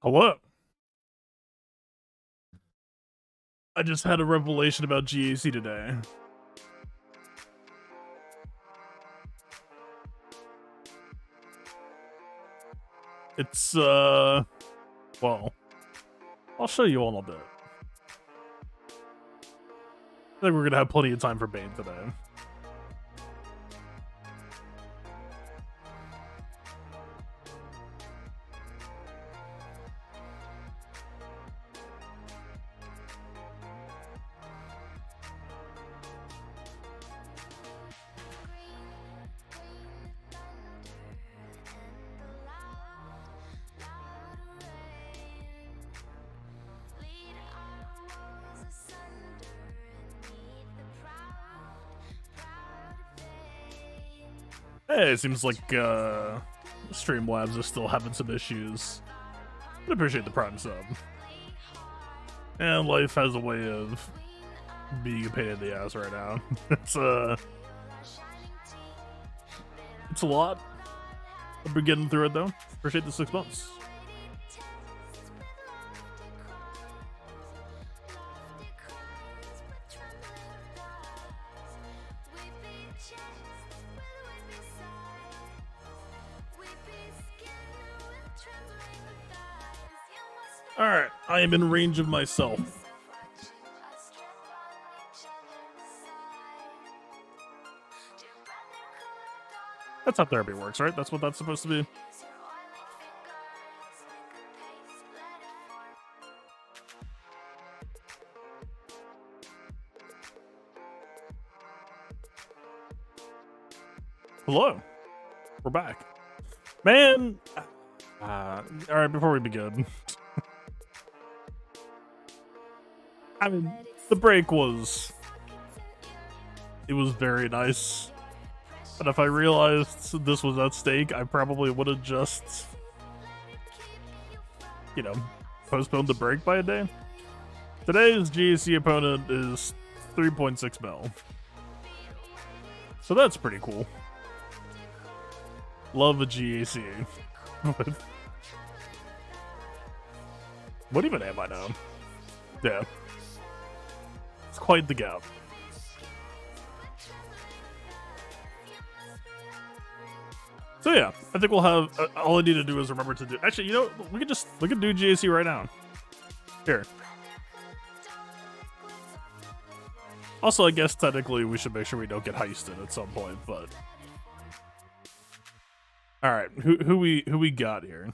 Hello. I just had a revelation about GAC today. It's, well, I'll show you all in a bit. I think we're gonna have plenty of time for Bane today. Hey, it seems like Streamlabs are still having some issues. I appreciate the Prime sub. And life has a way of being a pain in the ass right now. It's a lot. I've been getting through it though. Appreciate the 6 months. Alright, I am in range of myself. That's how therapy works, right? That's what that's supposed to be. Hello. We're back. Man! Alright, before we begin. I mean, the break was... It was very nice. But if I realized this was at stake, I probably would have just... You know, postponed the break by a day. Today's GAC opponent is 3.6 mil. So that's pretty cool. Love a GAC. What even am I now? Yeah. It's quite the gap. So yeah, I think we'll have, all I need to do is remember to do, actually, you know, we could do GAC right now. Here. Also, I guess technically we should make sure we don't get heisted at some point, but. Alright, who we got here?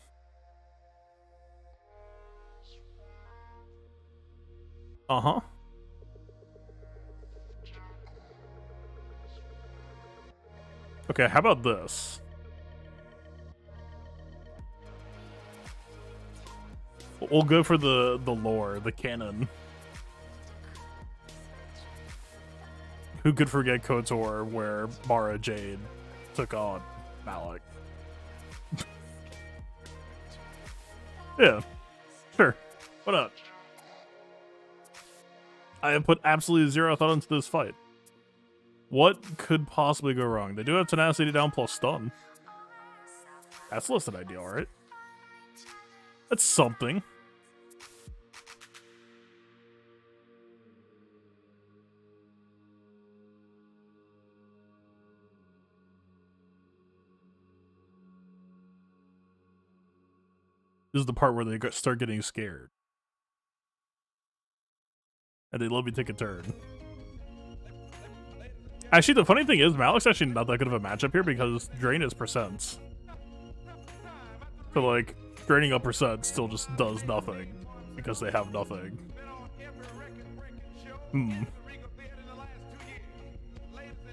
Uh-huh. Okay, how about this? We'll go for the lore, the canon. Who could forget KOTOR where Mara Jade took on Malik? Yeah, sure. What up? I have put absolutely zero thought into this fight. What could possibly go wrong? They do have tenacity down plus stun. That's less than ideal, right? That's something. This is the part where they start getting scared. And they let me take a turn. Actually, the funny thing is, Malik's actually not that good of a matchup here because Drain is percents. So, like, draining up percent still just does nothing because they have nothing.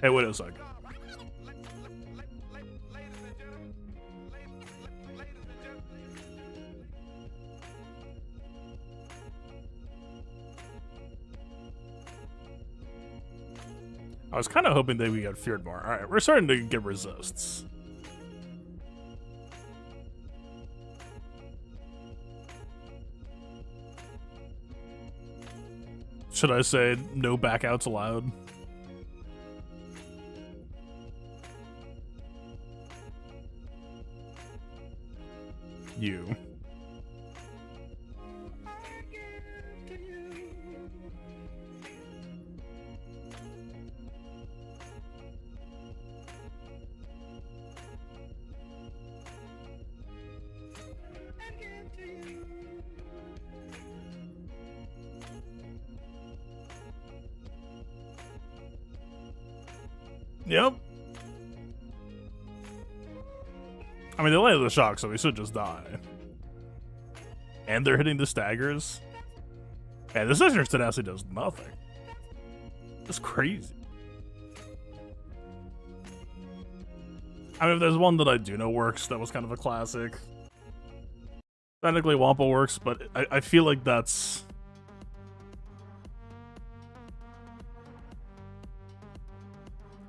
Hey, wait a second. I was kind of hoping that we got feared more. All right, we're starting to get resists. Should I say no backouts allowed? You. Yep. I mean, they landed the shock, so we should just die. And they're hitting the staggers. And this Extra Tenacity does nothing. It's crazy. I mean, if there's one that I do know works, that was kind of a classic. Technically, Wampa works, but I feel like that's...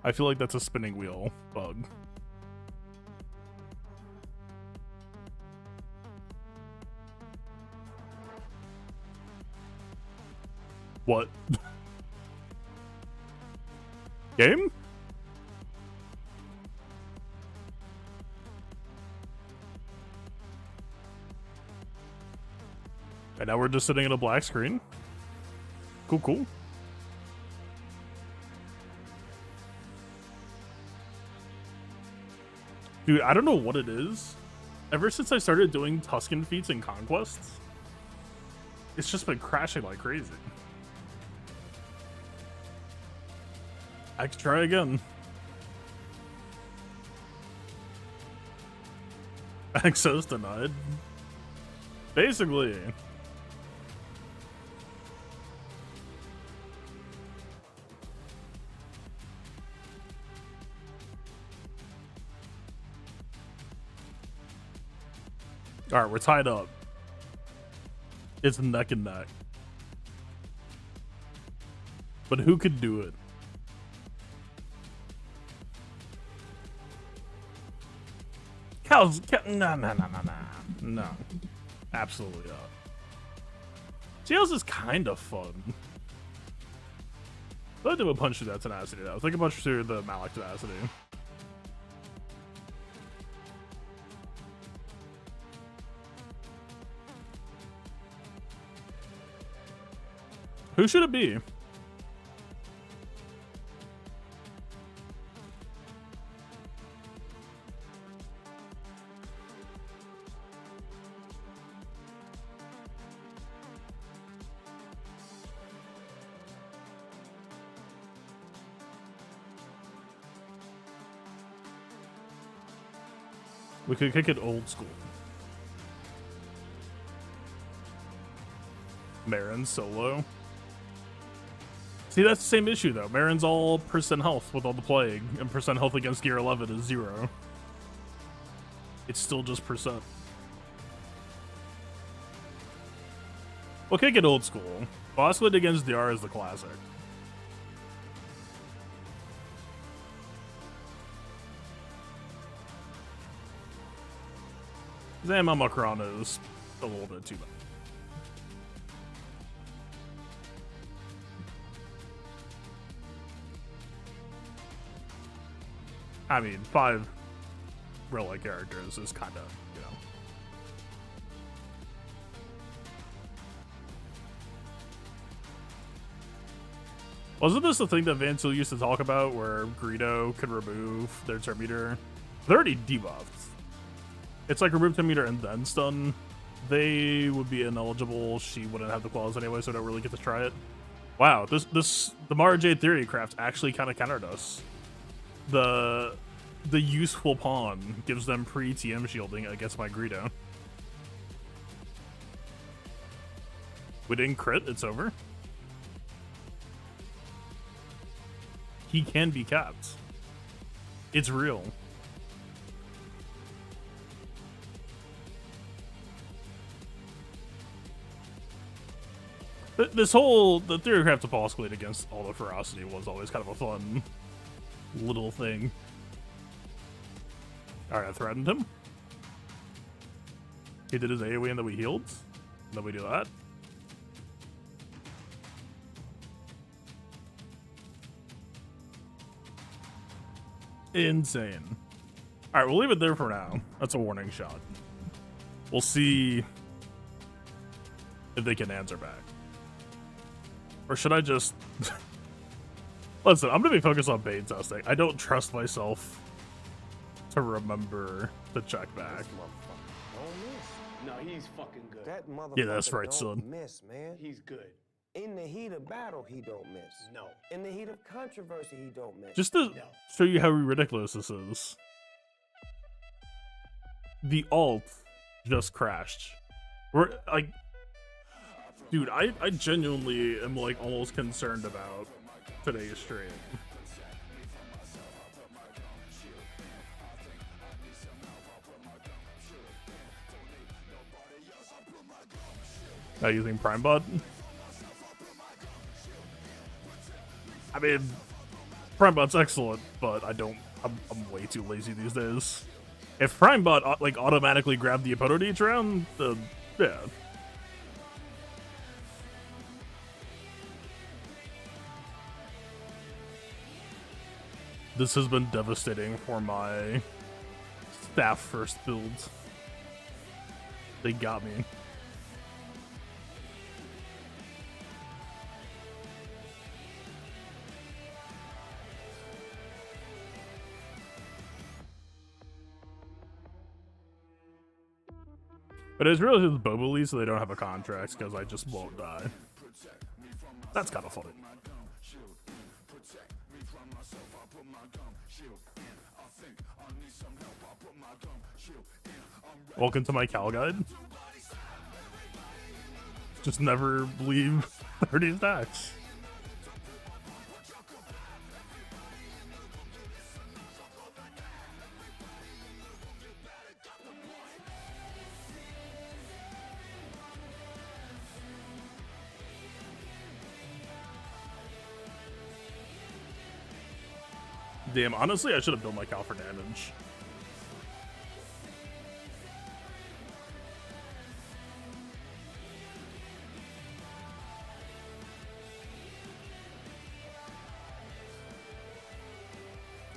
I feel like that's a spinning wheel bug. What? Game? And now we're just sitting in a black screen. Cool, cool. Dude, I don't know what it is. Ever since I started doing Tuscan feats and conquests, it's just been crashing like crazy. I could try again. Access denied. Basically. Alright, we're tied up. It's neck and neck. But who could do it? No. Absolutely not. Jails is kind of fun. I'd do a punch through that tenacity though. Think a punch through the Malik tenacity. Who should it be? We could kick it old school. Marin solo. See, that's the same issue though. Marin's all percent health with all the plague, and percent health against gear 11 is 0. It's still just percent. We'll kick it old school. Boss Lid against DR is the classic. Zam Omicron is a little bit too much. I mean, 5 relic characters is kind of, you know. Wasn't this the thing that Vansil used to talk about where Greedo could remove their turn meter? They're already debuffed. It's like remove 10 meter and then stun. They would be ineligible. She wouldn't have the claws anyway, so I don't really get to try it. Wow, the Mara Jade Theory craft actually kind of countered us. The useful pawn gives them pre-TM shielding against my Greedo. We didn't crit, it's over. He can be capped. It's real. This whole, the Theory Craft to Pulse Glade against all the ferocity was always kind of a fun little thing. Alright, I threatened him. He did his AoE and then we healed. Then we do that. Insane. Alright, we'll leave it there for now. That's a warning shot. We'll see if they can answer back. Or should I just... Listen, I'm going to be focused on Bane testing. I don't trust myself to remember to check back. No, he's fucking good. That motherfucker Yeah, that's right, don't son. Miss, man. He's good. In the heat of battle, he don't miss. No. In the heat of controversy, he don't miss. Just to show you how ridiculous this is. The alt just crashed. We're like, dude, I genuinely am like almost concerned about today's stream. Not using Prime Bot. I mean, Prime Bot's excellent, but I'm way too lazy these days. If Prime Bot like automatically grabbed the opponent each round, then yeah. This has been devastating for my staff first build. They got me. But it's really just Boboli, so they don't have a contract because I just won't die. That's kind of funny. Welcome to my Cal guide. Just never leave 30 stacks. Damn, honestly, I should have built my Cal for damage.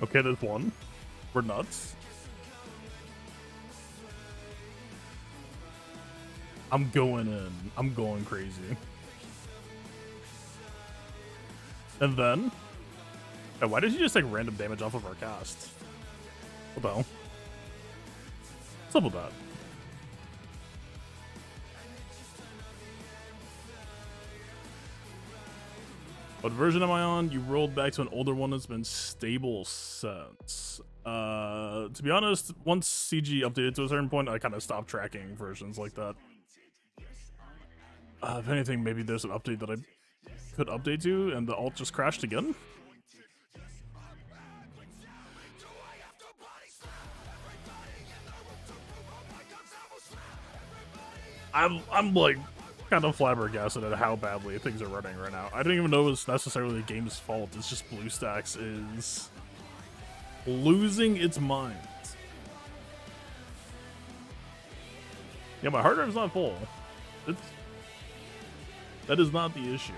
Okay, there's one. We're nuts. I'm going in. I'm going crazy. And then... Oh, why did you just take random damage off of our cast? What the hell? What's up with that? What version am I on? You rolled back to an older one that's been stable since. To be honest, once CG updated to a certain point, I kind of stopped tracking versions like that. If anything, maybe there's an update that I could update to, and the alt just crashed again. I'm like kind of flabbergasted at how badly things are running right now. I don't even know it's necessarily the game's fault. It's just BlueStacks is losing its mind. Yeah, my hard drive's not full. That is not the issue.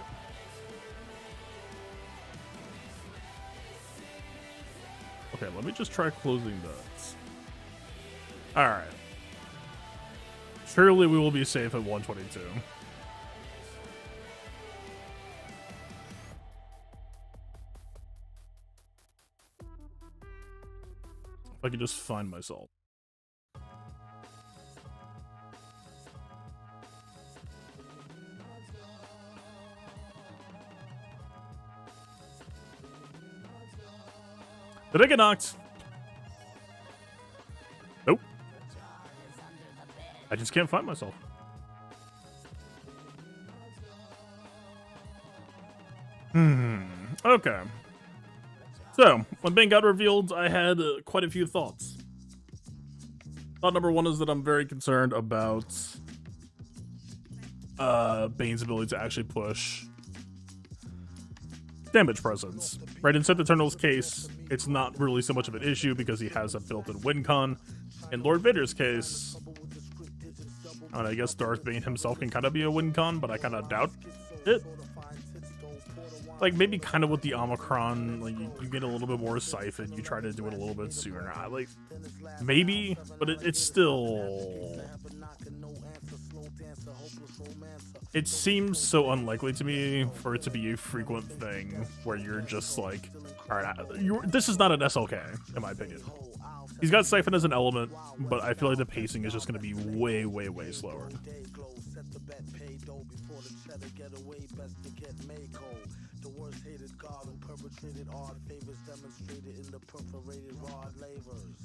Okay, let me just try closing those. All right. Surely we will be safe at 122. If I could just find myself. Did I get knocked? Nope. I just can't find myself. Okay. So, when Bane got revealed, I had quite a few thoughts. Thought number one is that I'm very concerned about Bane's ability to actually push damage presence. Right, in Sith Eternal's case, it's not really so much of an issue because he has a built-in win con. In Lord Vader's case, I guess Darth Bane himself can kind of be a win con, but I kind of doubt it. Like, maybe kind of with the Omicron, like, you get a little bit more siphon, you try to do it a little bit sooner. Like, maybe, but it's still... It seems so unlikely to me for it to be a frequent thing where you're just like, alright, this is not an SLK, in my opinion. He's got Siphon as an element, but I feel like the pacing is just going to be way, way, way slower. cheddar getaway, best to get Mako. The worst hated god who perpetrated odd favors demonstrated in the perforated rod lavers.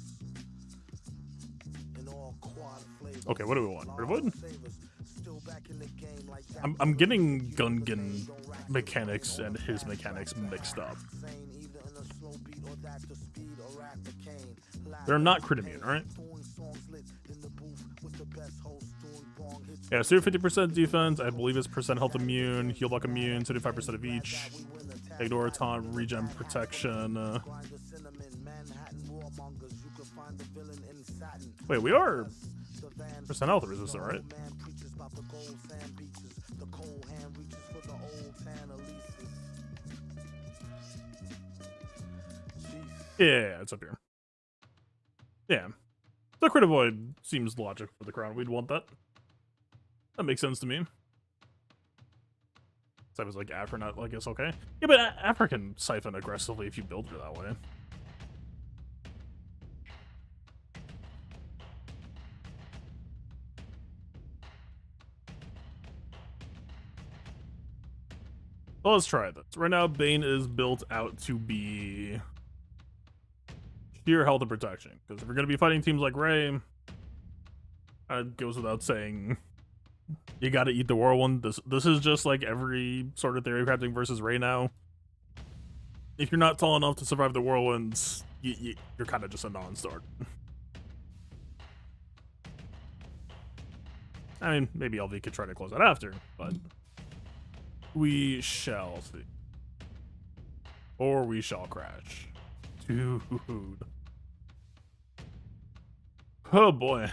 In all quad flavors. Okay, what do we want? Redwood? Still back in the game like I'm getting Gungan mechanics and his mechanics mixed up. They're not crit immune, right? Yeah, so 50% defense, I believe it's percent health immune, heal block immune, 75% of each. Ignore taunt, regen protection. Wait, we are percent health resistant, right? Yeah, it's up here. Yeah. The crit avoid seems logical for the crown. We'd want that. That makes sense to me. So I was like, Afro not like, it's okay. Yeah, but Afro can siphon aggressively if you build her that way. Well, let's try this. Right now, Bane is built out to be sheer health and protection. Because if we're going to be fighting teams like Ray, it goes without saying, you got to eat the whirlwind. This is just like every sort of theory crafting versus Ray now. If you're not tall enough to survive the whirlwinds, you're kind of just a non-starter. I mean, maybe LV could try to close that after, but we shall see. Or we shall crash. Dude. Oh boy.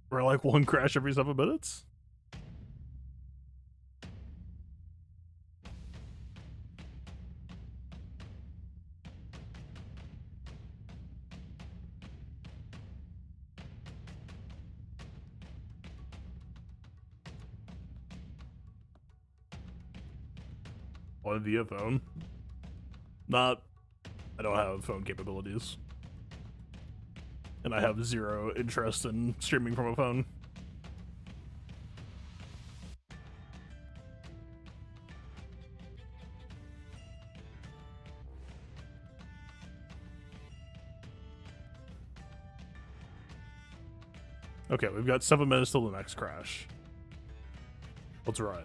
We're like one crash every 7 minutes? On via phone? I don't have phone capabilities. And I have zero interest in streaming from a phone. Okay, we've got 7 minutes till the next crash. Let's ride.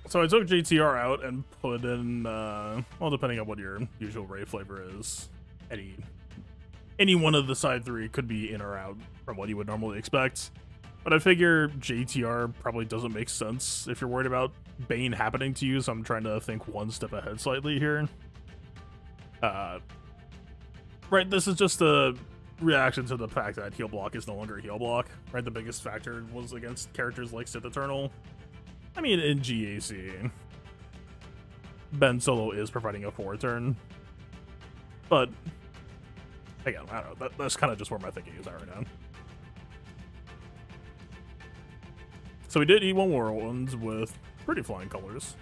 So I took JTR out and put in, well, depending on what your usual Ray flavor is, any one of the side three could be in or out from what you would normally expect. But I figure JTR probably doesn't make sense if you're worried about Bane happening to you, so I'm trying to think one step ahead slightly here. Right, this is just a reaction to the fact that heal block is no longer heal block. Right, the biggest factor was against characters like Sith Eternal. I mean, in GAC, Ben Solo is providing a 4-turn, but again, I don't know. That's kind of just where my thinking is at right now. So we did E1 Whirlwinds with pretty flying colors.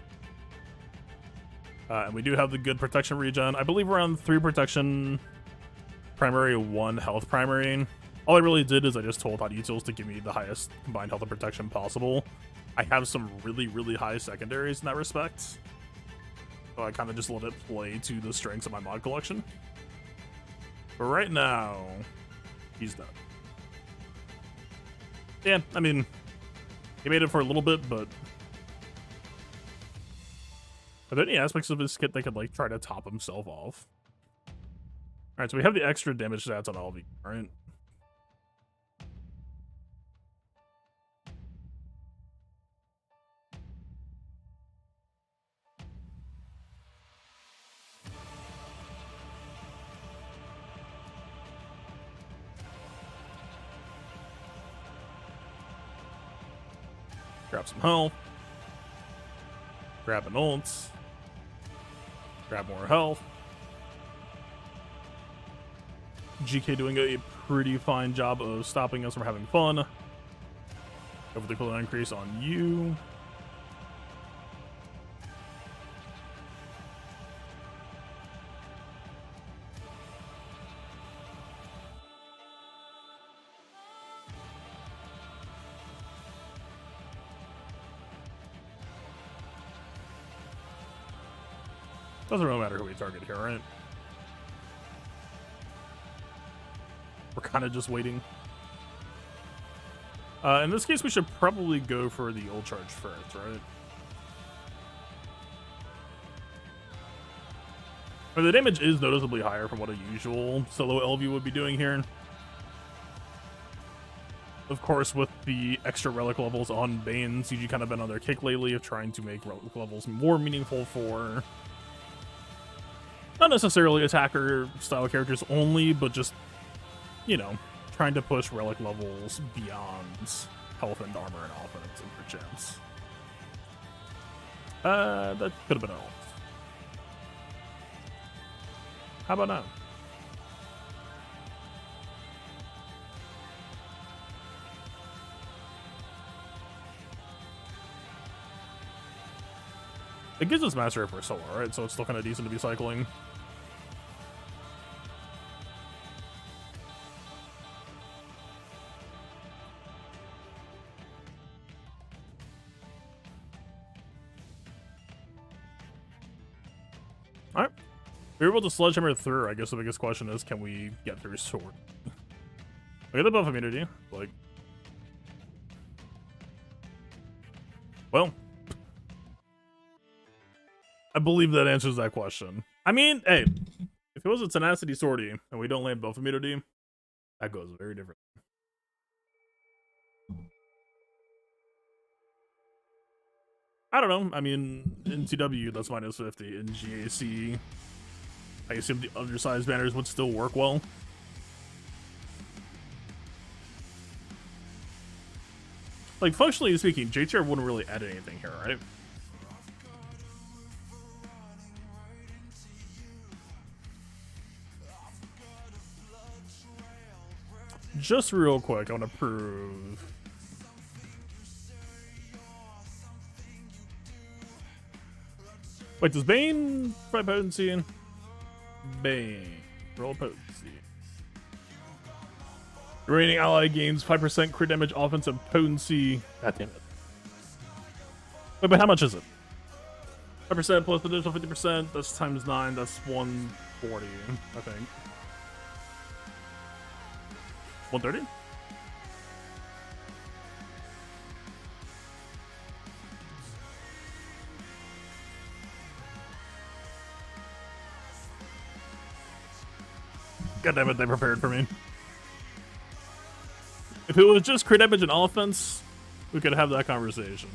And we do have the good protection regen. I believe we're on 3 protection primary, 1 health primary. All I really did is I just told Hot Utils to give me the highest combined health and protection possible. I have some really, really high secondaries in that respect. So I kind of just let it play to the strengths of my mod collection. But right now, he's done. Yeah, I mean, he made it for a little bit, but are there any aspects of his kit that could, like, try to top himself off? Alright, so we have the extra damage stats on LV, right? Grab some health. Grab an ult. Grab more health. GK doing a pretty fine job of stopping us from having fun. Go for the cooldown increase on you. Doesn't really matter who we target here, right? We're kind of just waiting. In this case, we should probably go for the ult charge first, right? But the damage is noticeably higher from what a usual solo LV would be doing here. Of course, with the extra relic levels on Bane, CG kind of been on their kick lately of trying to make relic levels more meaningful for not necessarily attacker style characters only, but just, you know, trying to push relic levels beyond health and armor and offense and perchance. That could have been ult. How about now? It gives us mastery for solo, right? So it's still kind of decent to be cycling. Alright. We were able to sledgehammer through. I guess the biggest question is, can we get through sword? Look at the buff immunity. Like, well, I believe that answers that question. I mean, hey, if it was a tenacity sortie and we don't land buff immunity, that goes very different. I don't know. I mean, in TW, that's minus 50. In GAC, I assume the undersized banners would still work well. Like, functionally speaking, JTR wouldn't really add anything here, right? Just real quick, I want to prove. Wait, does Bane provide potency? Bane. Roll potency. The remaining ally gains 5% crit damage, offense, and potency. God damn it. Wait, but how much is it? 5% plus additional 50%. That's times 9. That's 140, I think. 130? God damn it, they prepared for me. If it was just crit damage and offense, we could have that conversation.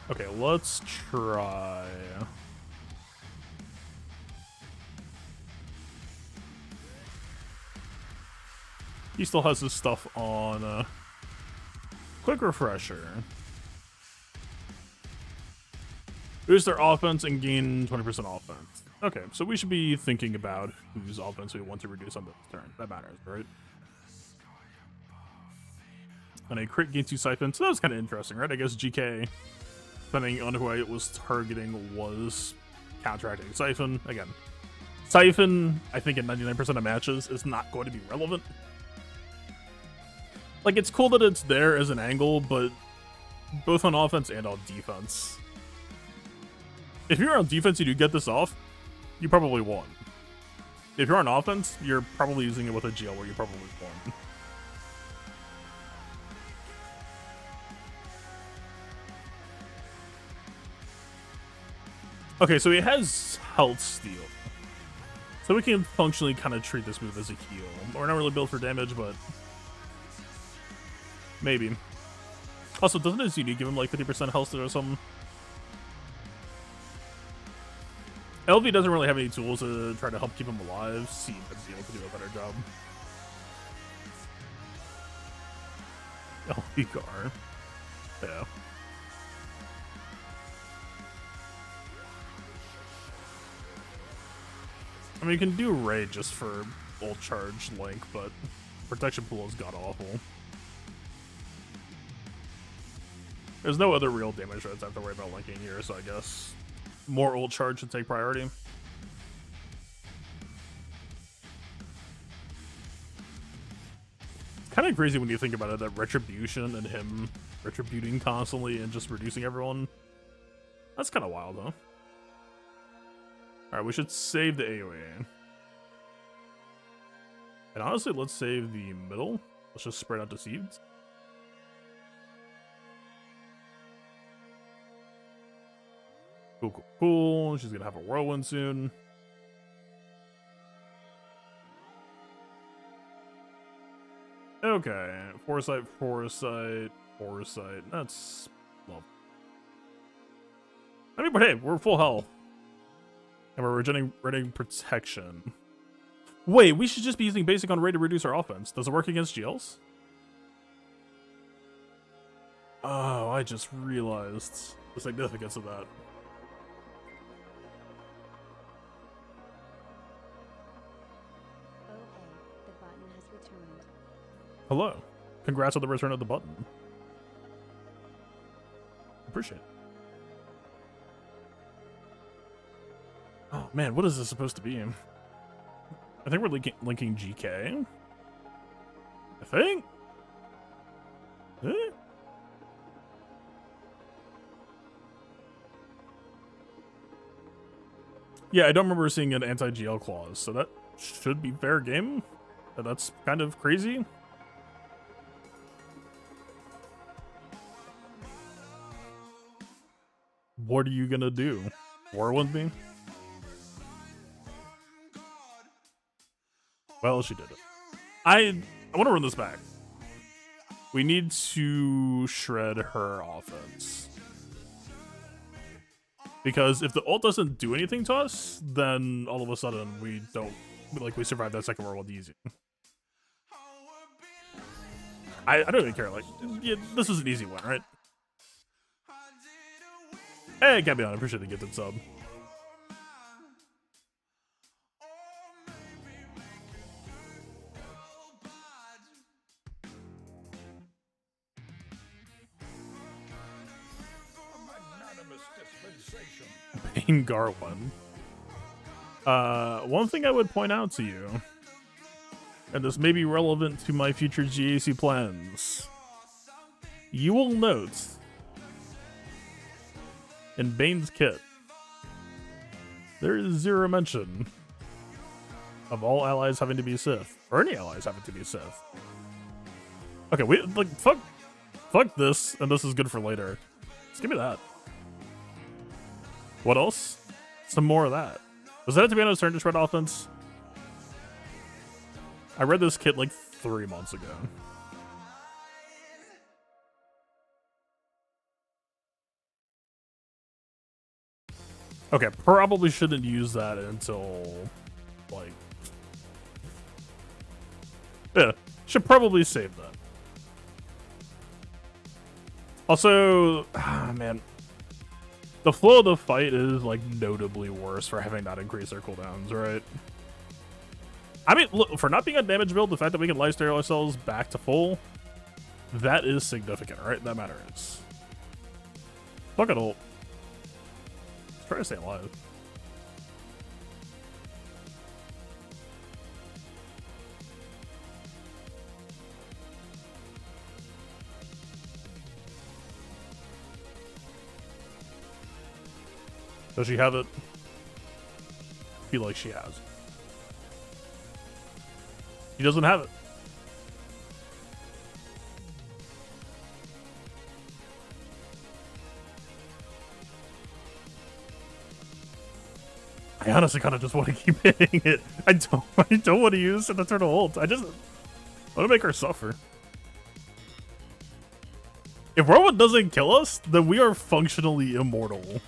Okay, let's try. He still has his stuff on. Quick refresher. Boost their offense and gain 20% offense. Okay, so we should be thinking about whose offense we want to reduce on this turn. That matters, right? And a crit gains 2 siphon, so that was kind of interesting, right? I guess GK, depending on who I was targeting, was counteracting Siphon. Again, Siphon, I think in 99% of matches, is not going to be relevant. Like, it's cool that it's there as an angle, but both on offense and on defense. If you're on defense and you get this off, you probably won. If you're on offense, you're probably using it with a GL where you probably won. Okay, so he has health steal. So we can functionally kind of treat this move as a heal. We're not really built for damage, but maybe. Also, doesn't his unique give him like 50% health or something? LV doesn't really have any tools to try to help keep him alive. C would be able to do a better job. LV yeah. I mean, you can do Ray just for ult charge Link, but protection pool is god awful. There's no other real damage threats I have to worry about linking here, so I guess more ult charge should take priority. Kind of crazy when you think about it, that Retribution and him retributing constantly and just reducing everyone. That's kind of wild, huh? Alright, we should save the AoE. And honestly, let's save the middle. Let's just spread out the seeds. Cool, cool, cool. She's gonna have a whirlwind soon. Okay, foresight. That's well. I mean, but hey, we're full health, and we're regenerating protection. Wait, we should just be using basic on Ray to reduce our offense. Does it work against GLs? Oh, I just realized the significance of that. Hello. Congrats on the return of the button. Appreciate it. Oh man, what is this supposed to be? I think we're linking GK. I think? Eh? Yeah, I don't remember seeing an anti-GL clause, so that should be fair game. That's kind of crazy. What are you gonna do? War with me? Well, she did it. I want to run this back. We need to shred her offense. Because if the ult doesn't do anything to us, then all of a sudden we don't, like, we survive that second world easy. I don't even care, like, yeah, this is an easy one, right? Hey, Gabion, I appreciate the gifted sub. Bane Garwin. One thing I would point out to you, and this may be relevant to my future GAC plans, you will note in Bane's kit, there is zero mention of all allies having to be Sith, or any allies having to be Sith. Okay, we like fuck this, and this is good for later. Just give me that. What else? Some more of that. Was that to be on his turn to shred offense? I read this kit like 3 months ago. Okay, probably shouldn't use that until, like... Yeah, should probably save that. Also, man, the flow of the fight is, like, notably worse for having not increased their cooldowns, right? I mean, look, for not being a damage build, the fact that we can lifesteal ourselves back to full, that is significant, right? That matters. Fuck it, ult. Try to stay alive. Does she have it? I feel like she has. She doesn't have it. I honestly kind of just want to keep hitting it. I don't want to use an eternal ult. I want to make her suffer. If Whirlwind doesn't kill us, then we are functionally immortal.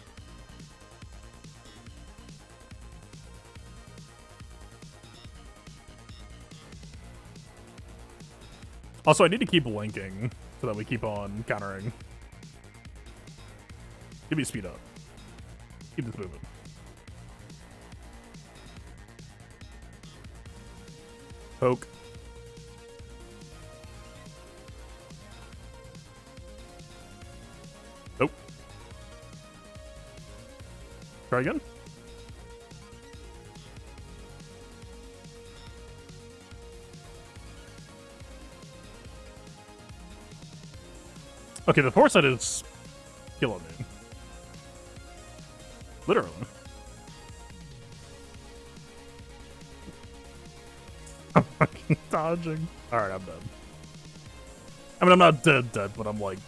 Also, I need to keep linking so that we keep on countering. Give me speed up. Keep this moving. Poke. Nope. Try again. Okay, the foresight is killing me. Literally. I'm fucking dodging. Alright, I'm dead. I mean, I'm not dead, but I'm like,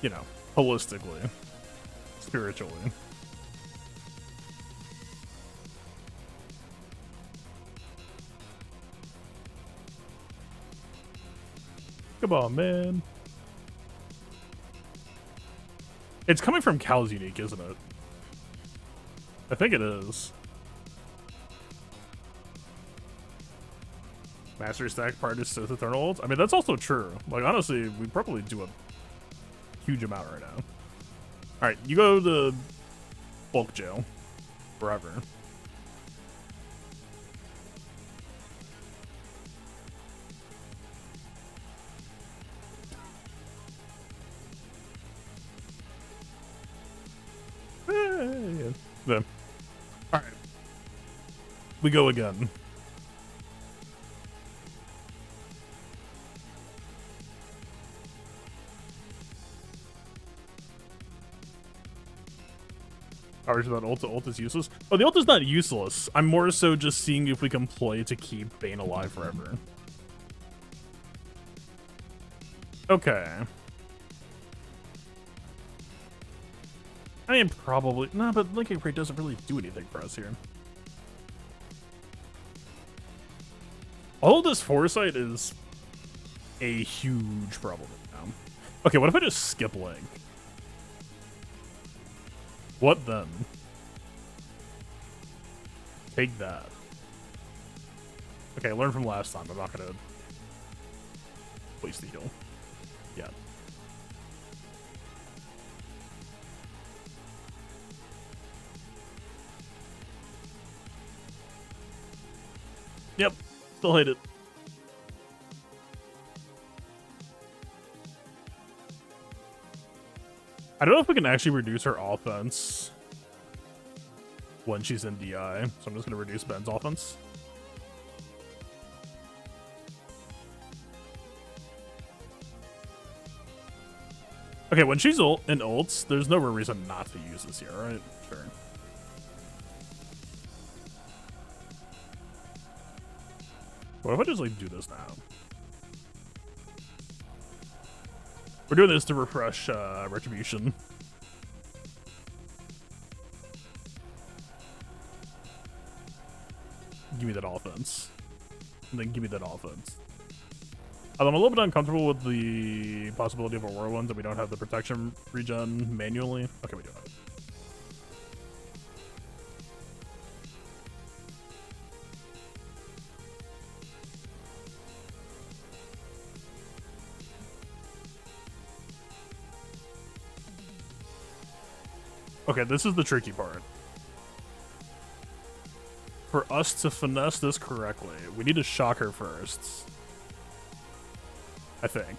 you know, holistically, spiritually. Come on, man. It's coming from Cal's unique, isn't it? I think it is. Master stack prior to Sith Eternal ults? I mean, that's also true. Like, honestly, we probably do a huge amount right now. Alright, you go to bulk jail. Forever. Yeah. Alright. We go again. Hours that ult is useless. Oh, the ult is not useless. I'm more so just seeing if we can play to keep Bane alive forever. Okay. I mean, probably. No, but Linking Crate doesn't really do anything for us here. All of this foresight is a huge problem now. Okay, what if I just skip Link? What then? Take that. Okay, learn from last time. I'm not gonna waste the heal. Yeah. Yep, still hate it. I don't know if we can actually reduce her offense when she's in DI, so I'm just going to reduce Ben's offense. Okay, when she's in ults, there's no real reason not to use this here, right? Sure. What if I just, like, do this now? We're doing this to refresh Retribution. Give me that offense. And then give me that offense. I'm a little bit uncomfortable with the possibility of a Whirlwind that we don't have the protection regen manually. Okay, we do have it. Okay, this is the tricky part. For us to finesse this correctly, we need to shock her first. I think.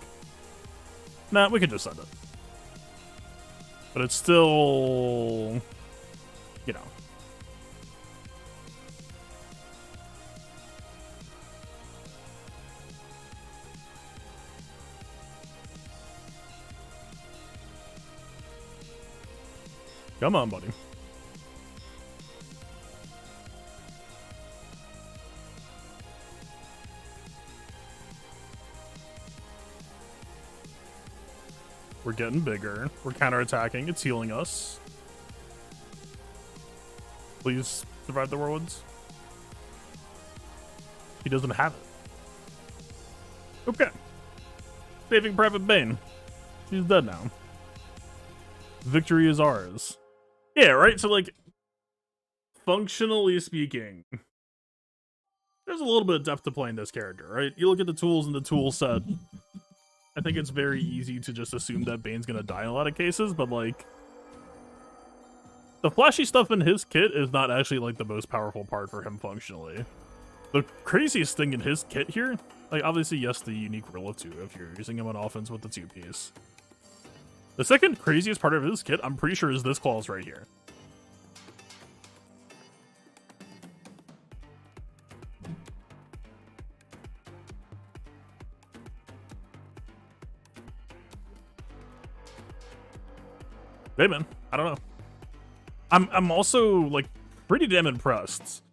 Nah, we can just send it. But it's still... you know. Come on, buddy. We're getting bigger. We're counterattacking. It's healing us. Please survive the Whirlwinds. He doesn't have it. Okay. Saving Private Bane. She's dead now. Victory is ours. Yeah, right? So, like, functionally speaking, there's a little bit of depth to playing this character, right? You look at the tools in the tool set. I think it's very easy to just assume that Bane's gonna die in a lot of cases, but, like, the flashy stuff in his kit is not actually, like, the most powerful part for him functionally. The craziest thing in his kit here, like, obviously, yes, the unique rule of 2 if you're using him on offense with the 2-piece. The second craziest part of his kit, I'm pretty sure, is this clause right here. Hey, man, I don't know. I'm also, like, pretty damn impressed.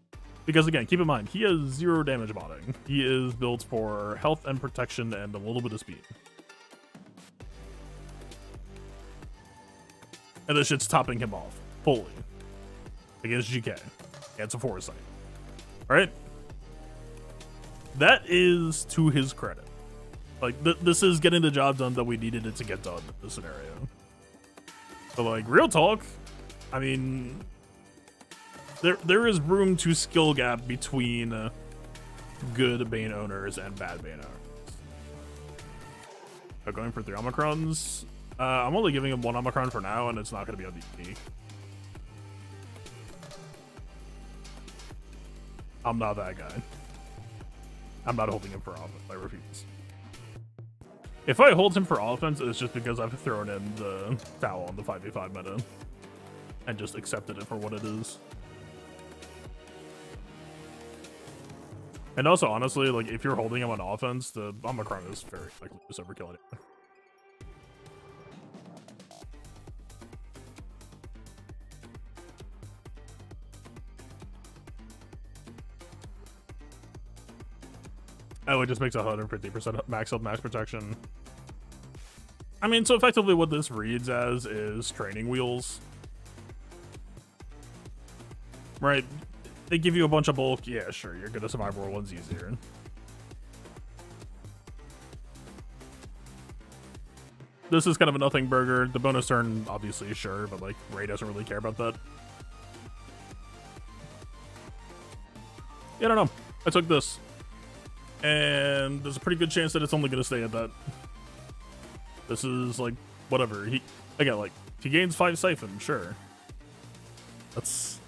Because, again, keep in mind, he has 0 damage modding. He is built for health and protection and a little bit of speed. And this shit's topping him off, fully. Against GK. And some foresight. Alright? That is to his credit. Like, this is getting the job done that we needed it to get done in this scenario. But, like, real talk, I mean, there is room to skill gap between good Bane owners and bad Bane owners. But going for 3 Omicrons, I'm only giving him 1 Omicron for now, and it's not going to be on the EP. I'm not that guy. I'm not holding him for offense. I refuse. If I hold him for offense, it's just because I've thrown in the foul on the 5v5 meta and just accepted it for what it is. And also, honestly, like, if you're holding him on offense, the Omicron is very likely to just overkill it. Oh, it just makes 150% max health, max protection. I mean, so effectively what this reads as is training wheels. Right? They give you a bunch of bulk. Yeah, sure, you're gonna survive World 1's easier. This is kind of a nothing burger. The bonus turn, obviously, sure, but, like, Ray doesn't really care about that. Yeah, I don't know. I took this. And there's a pretty good chance that it's only going to stay at that. This is, like, whatever. Again, like, he gains 5 siphon, sure. That's...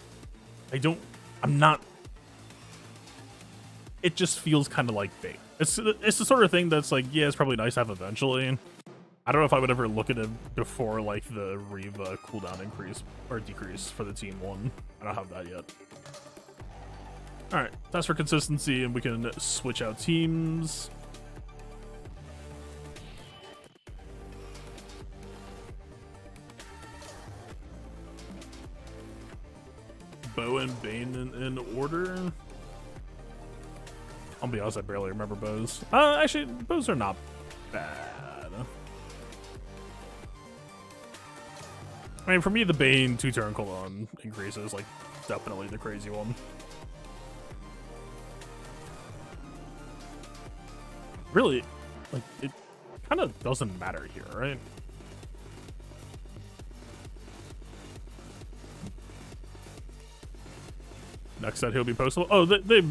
I'm not... It just feels kind of like bait. It's the sort of thing that's like, yeah, it's probably nice to have eventually. I don't know if I would ever look at it before, like, the Reva cooldown increase, or decrease for the team 1. I don't have that yet. Alright, that's for consistency, and we can switch out teams. Bo and Bane in order. I'll be honest, I barely remember bows. Actually, bows are not bad. I mean, for me, the Bane 2-turn cooldown increase is, like, definitely the crazy one. Really, like, it kind of doesn't matter here, right? Next set, he'll be postable. Oh, they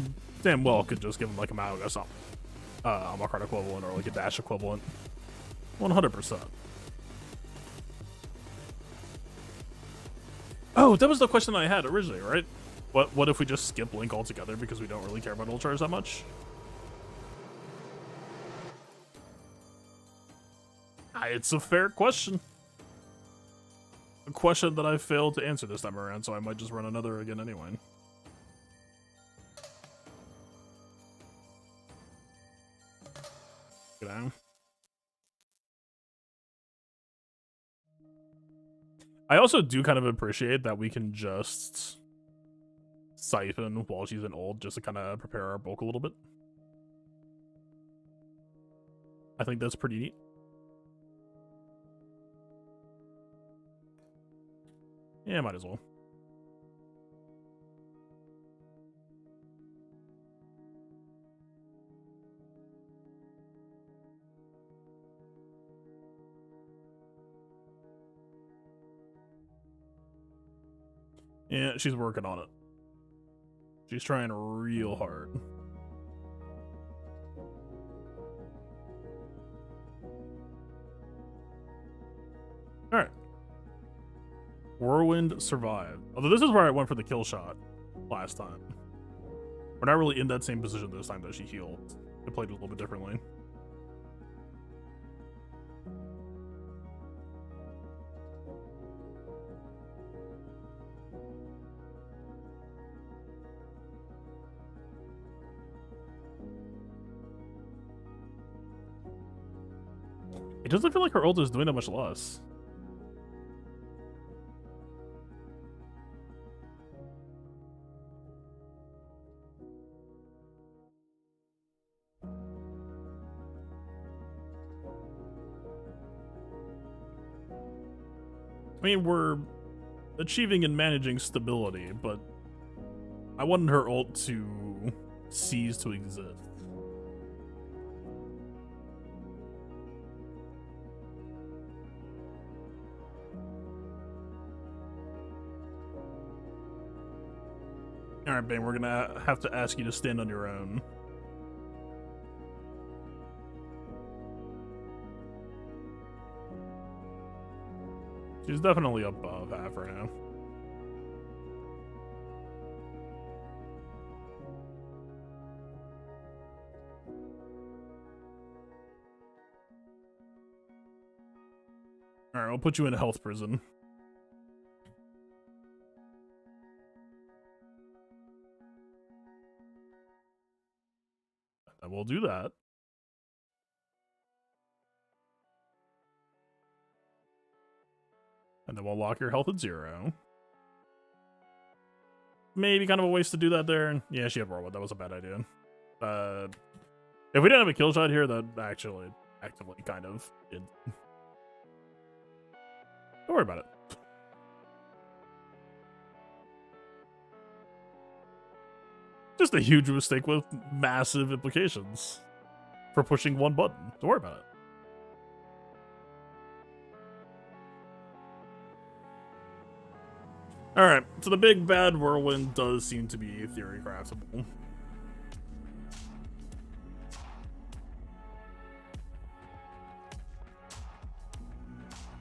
damn well could just give him, like, a Mao or something. A Makart equivalent or, like, a Dash equivalent. 100%. Oh, that was the question I had originally, right? What if we just skip Link altogether because we don't really care about Ultras that much? It's a fair question. A question that I failed to answer this time around, so I might just run another again anyway. Get out. I also do kind of appreciate that we can just siphon while she's in ult just to kind of prepare our bulk a little bit. I think that's pretty neat. Yeah, might as well. Yeah, she's working on it. She's trying real hard. Alright. Whirlwind survived. Although this is where I went for the kill shot last time. We're not really in that same position this time, though. She healed. I played it a little bit differently. It doesn't feel like her ult is doing that much less. I mean, we're achieving and managing stability, but I wanted her ult to cease to exist. Alright, Bane, we're gonna have to ask you to stand on your own. She's definitely above half right now. Alright, I'll put you in a health prison. And we'll do that. And then we'll lock your health at 0. Maybe kind of a waste to do that there. Yeah, she had Whirlwind. That was a bad idea. If we didn't have a kill shot here, that actually actively kind of did. Don't worry about it. Just a huge mistake with massive implications for pushing one button. Don't worry about it. Alright, so the big bad Whirlwind does seem to be theory craftable.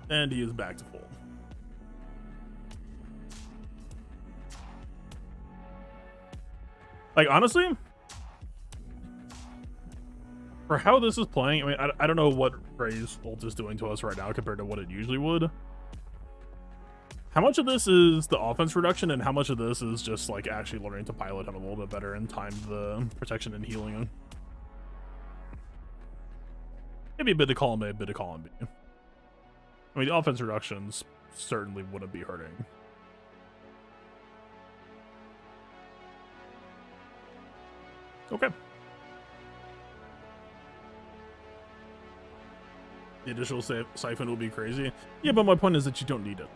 And he is back to full. Like, honestly, for how this is playing, I mean, I don't know what Ray's ult is doing to us right now compared to what it usually would. How much of this is the offense reduction, and how much of this is just, like, actually learning to pilot him a little bit better and time the protection and healing him? Maybe a bit of column A, a bit of column B. I mean, the offense reductions certainly wouldn't be hurting. Okay. The additional siphon will be crazy. Yeah, but my point is that you don't need it.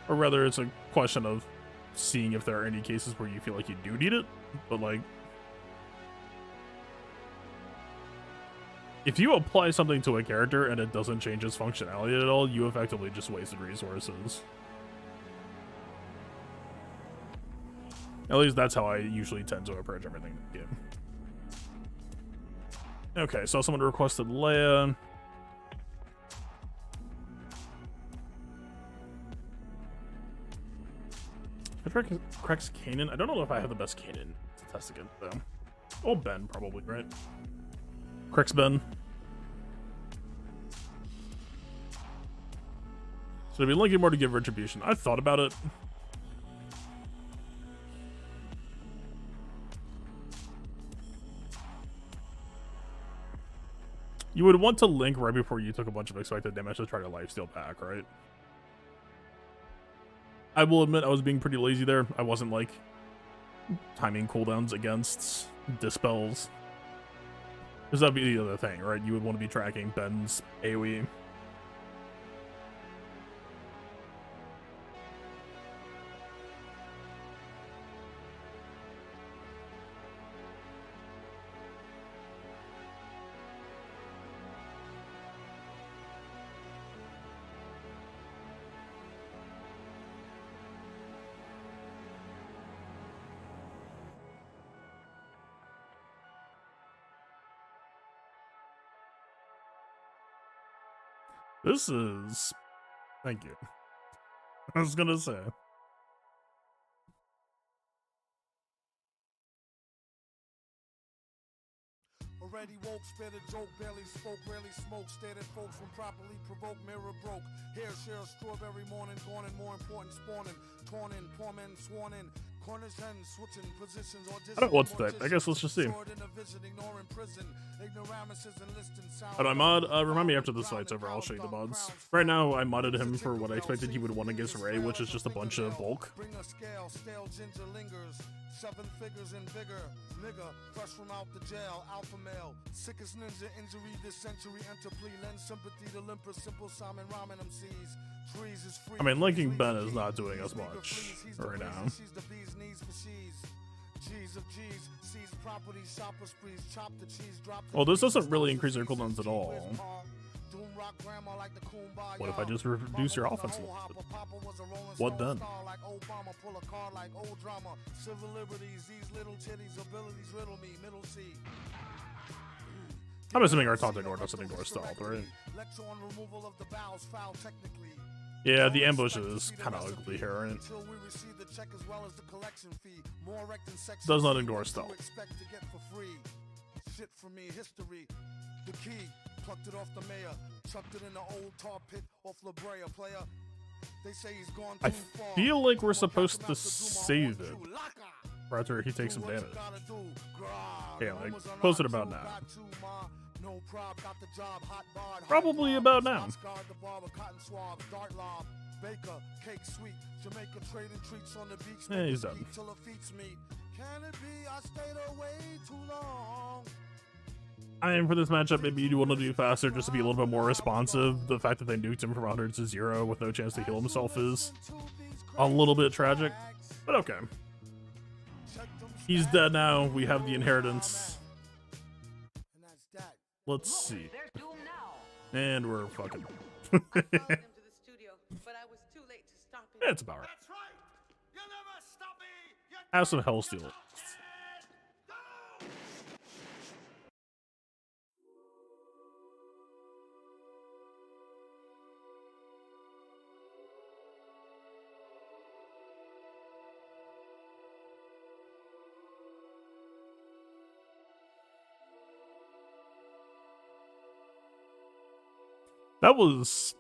Or rather, it's a question of seeing if there are any cases where you feel like you do need it. But, like, if you apply something to a character and it doesn't change its functionality at all, you effectively just wasted resources. At least that's how I usually tend to approach everything in the game. Okay, so someone requested Leia. Corrects Kanan. I don't know if I have the best Kanan to test against, though. Oh, Ben, probably, right? Corrects Ben. So it'd be linking more to give retribution. I thought about it. You would want to link right before you took a bunch of expected damage to try to lifesteal back, right? I will admit I was being pretty lazy there. I wasn't, like, timing cooldowns against dispels. Because that'd be the other thing, right? You would want to be tracking Ben's AoE. This is... Thank you. I was gonna say. Already woke, spit a joke, barely spoke, rarely smoke, stared at folks when properly provoked, mirror broke. Hair share strawberry morning, gone and more important spawning, torn in, poor men sworn in, corners hen, switching positions, I don't know what to think. I guess let's just see. How do I mod? Remind me after this fight's over, I'll show you the mods. Right now, I modded him for what I expected he would want against Ray, which is just a bunch of bulk. Bring a scale, stale ginger lingers, 7 figures in vigor, nigga, fresh from out the jail, alpha male, sickest ninja injury this century, enter plea, lend sympathy to limper, simple Simon Ramen MCs. Trees is free. I mean, linking Ben is not doing as much right now. Well, this doesn't really increase your cooldowns at all. What if I just reduce your offense a little bit? What then? I'm assuming our top ignore doesn't ignore stealth, right? Yeah, the ambush is kind of ugly here, right? Does not ignore stealth. Shit for me, history. The key, plucked it off the mayor, chucked it in the old tar pit off La Brea, player. They say he's gone too far. I feel like we're supposed to save it right after he takes some damage. Yeah, like close it about now. Probably about now. Yeah, he's done. I mean, for this matchup, maybe you want to do faster just to be a little bit more responsive. The fact that they nuked him from 100 to 0 with no chance to heal himself is a little bit tragic, but okay. He's dead now. We have the inheritance. Let's see. And we're fucking. It's about right. Have some Hellsteel. That was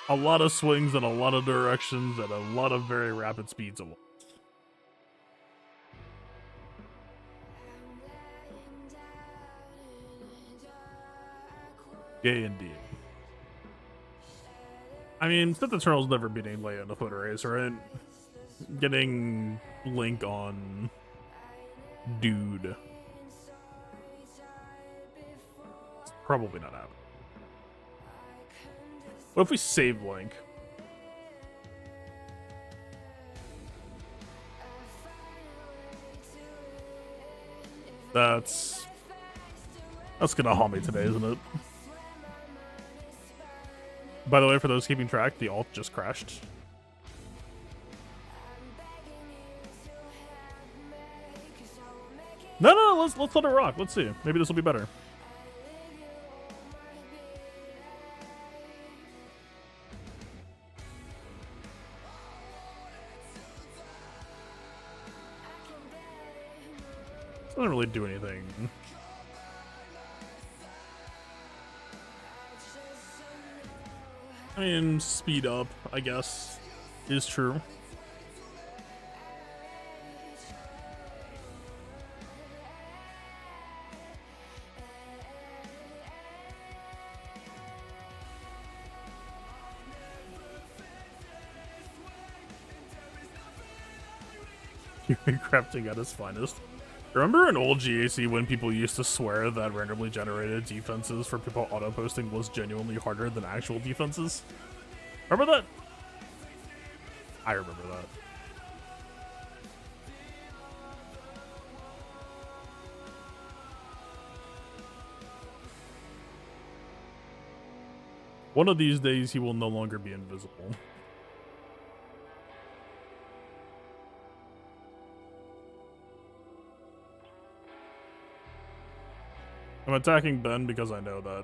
a lot of swings in a lot of directions at a lot of very rapid speeds at once. Yay, indeed. I mean, Sith Eternal's never beating Leia in a foot race, right? Getting Link on Dude. Probably not happening. What if we save Link? That's gonna haunt me today, isn't it? By the way, for those keeping track, the ult just crashed. No, let's let it rock. Let's see. Maybe this will be better. Doesn't really do anything. I mean, speed up, I guess, is true. Crafting at its finest. Remember in old GAC when people used to swear that randomly generated defenses for people auto-posting was genuinely harder than actual defenses? Remember that? I remember that. One of these days he will no longer be invisible. I'm attacking Ben because I know that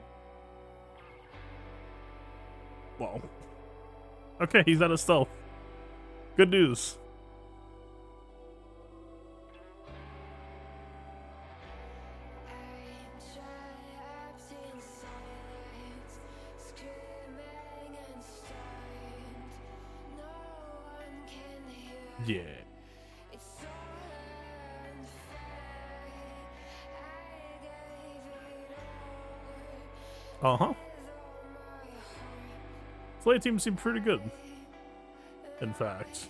Well. Okay, he's out of stealth. Good news. Yeah. Uh-huh. Slay team seemed pretty good. In fact.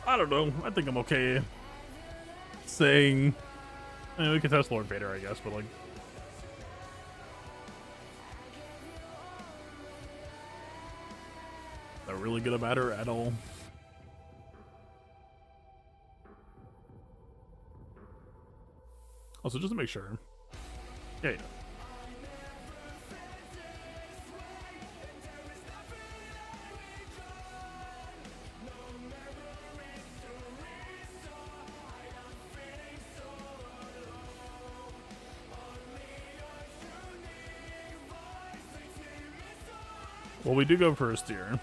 I don't know. I think I'm okay saying... I mean, we can test Lord Vader, I guess, but like... Not really gonna matter at all. Also, just to make sure. Yeah, yeah. Well, we do go first here.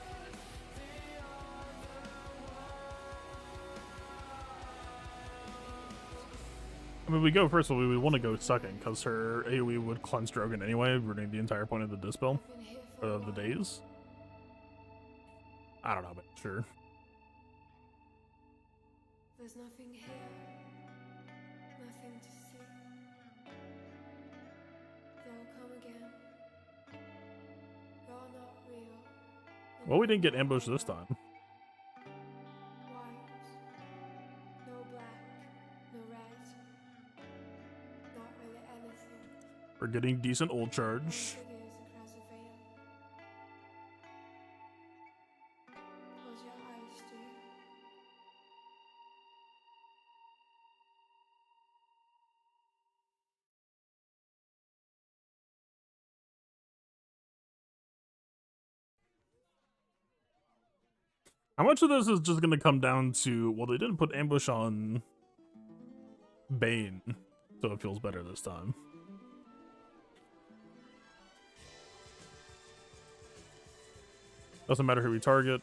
I mean, we go first, but we would want to go second, because her AoE would cleanse Drogon anyway, ruining the entire point of the dispel. Of the days. I don't know, but sure. There's nothing here, nothing to see. They'll come again. You're not real. Well, we didn't get ambushed this time. White, no black, no red. Not really anything. We're getting decent ult charge. Figures across a veil. Close your eyes, do you? How much of this is just going to come down to, well, they didn't put ambush on Bane, so it feels better this time. Doesn't matter who we target.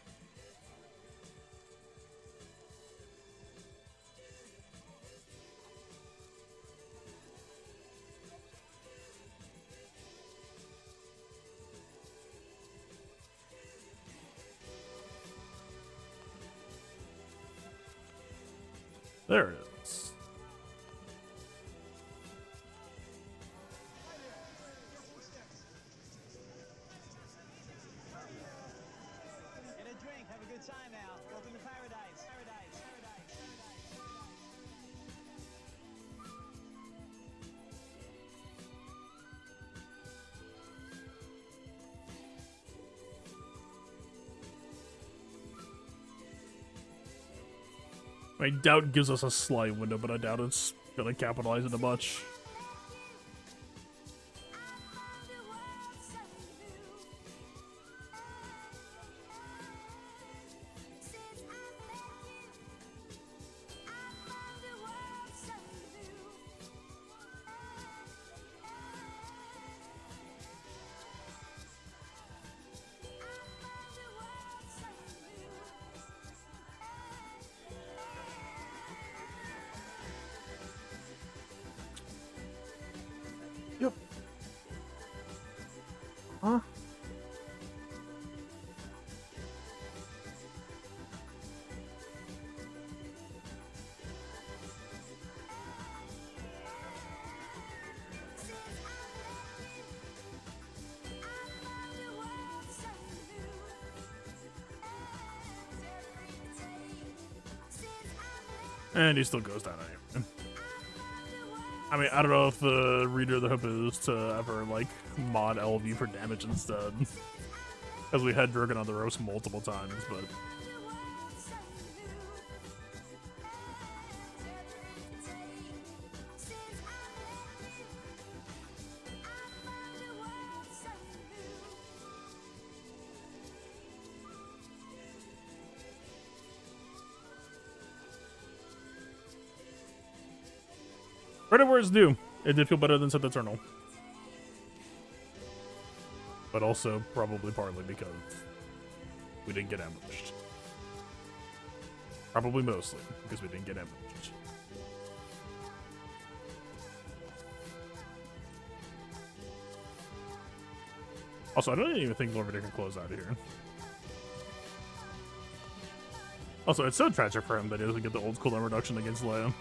There it is. Get a drink, have a good time now. Welcome to paradise. Paradise. Paradise. I doubt gives us a slight window, but I doubt it's gonna capitalize into much. Yep. Huh? And he still goes down anyway. I mean, I don't know if the reader of the hope is to ever, like, mod LV for damage instead. Because we had Drogon on the roast multiple times, but... Credit where it's due. It did feel better than Sith Eternal. But also probably partly because we didn't get ambushed. Probably mostly because we didn't get ambushed. Also, I don't even think Lord Vader can close out here. Also, it's so tragic for him that he doesn't get the old cooldown reduction against Leia.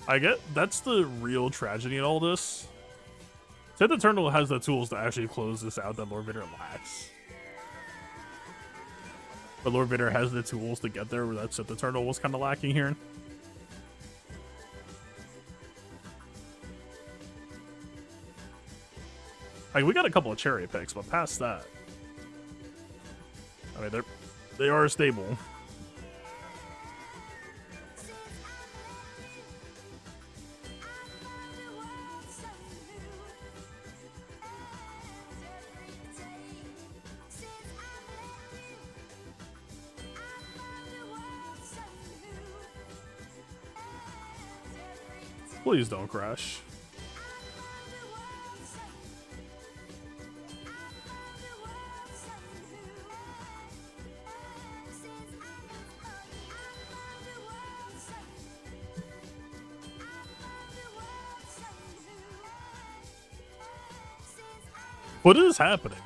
I get that's the real tragedy in all this. Sith Eternal has the tools to actually close this out that Lord Vader lacks. But Lord Vader has the tools to get there where that Sith Eternal was kind of lacking here. Like, we got a couple of cherry picks, but past that, I mean, they are stable. Please don't crash. What is happening?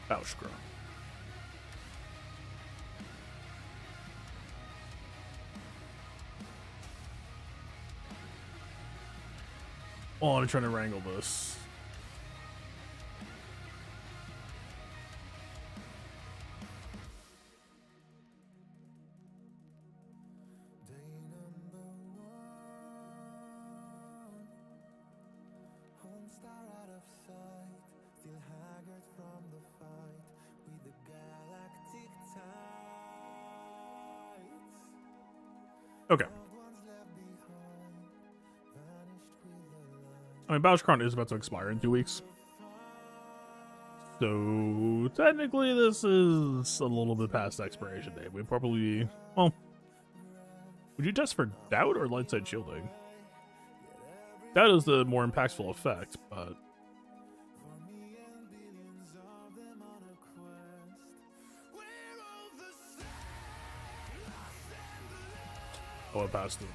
Bauschkra. Oh, I'm trying to wrangle this. Okay. I mean, Bauschkron is about to expire in 2 weeks. So, technically, this is a little bit past expiration date. We probably... Well... Would you test for Doubt or Light Side Shielding? Doubt is the more impactful effect, but... Oh, it passed it.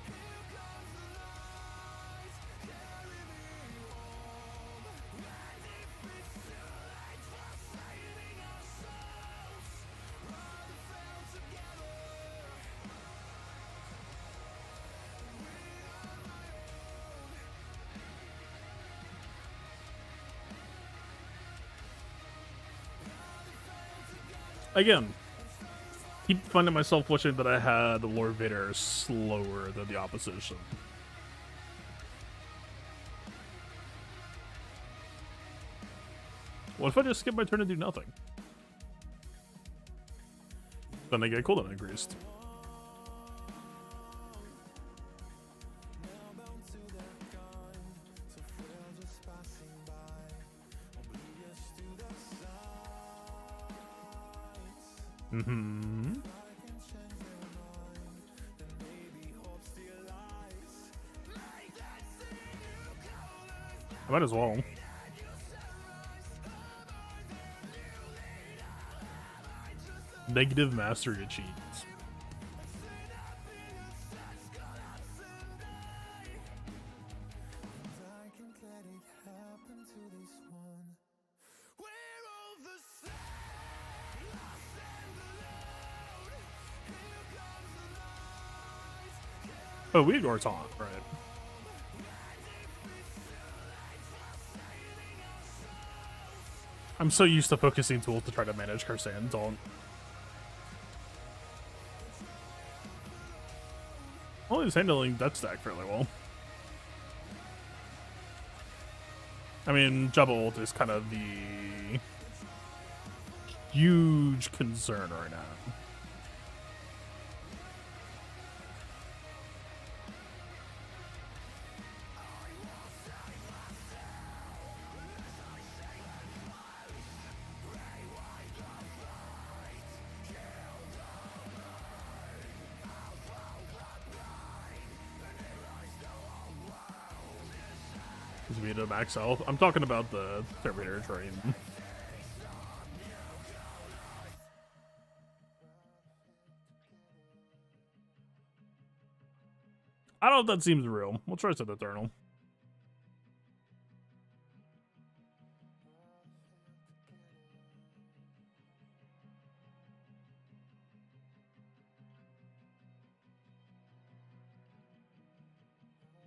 Again, keep finding myself wishing that I had Lord Vader slower than the opposition. What if I just skip my turn and do nothing? Then I get cooldown increased. I might as well. Negative mastery achieved. Oh, we ignore taunt, right? I'm so used to focusing tools to try to manage Karsan taunt. Well, he's handling that stack fairly well. I mean, Jabba ult is kind of the huge concern right now. Because we need to max health. I'm talking about the Terminator train. I don't know if that seems real. We'll try Sith Eternal.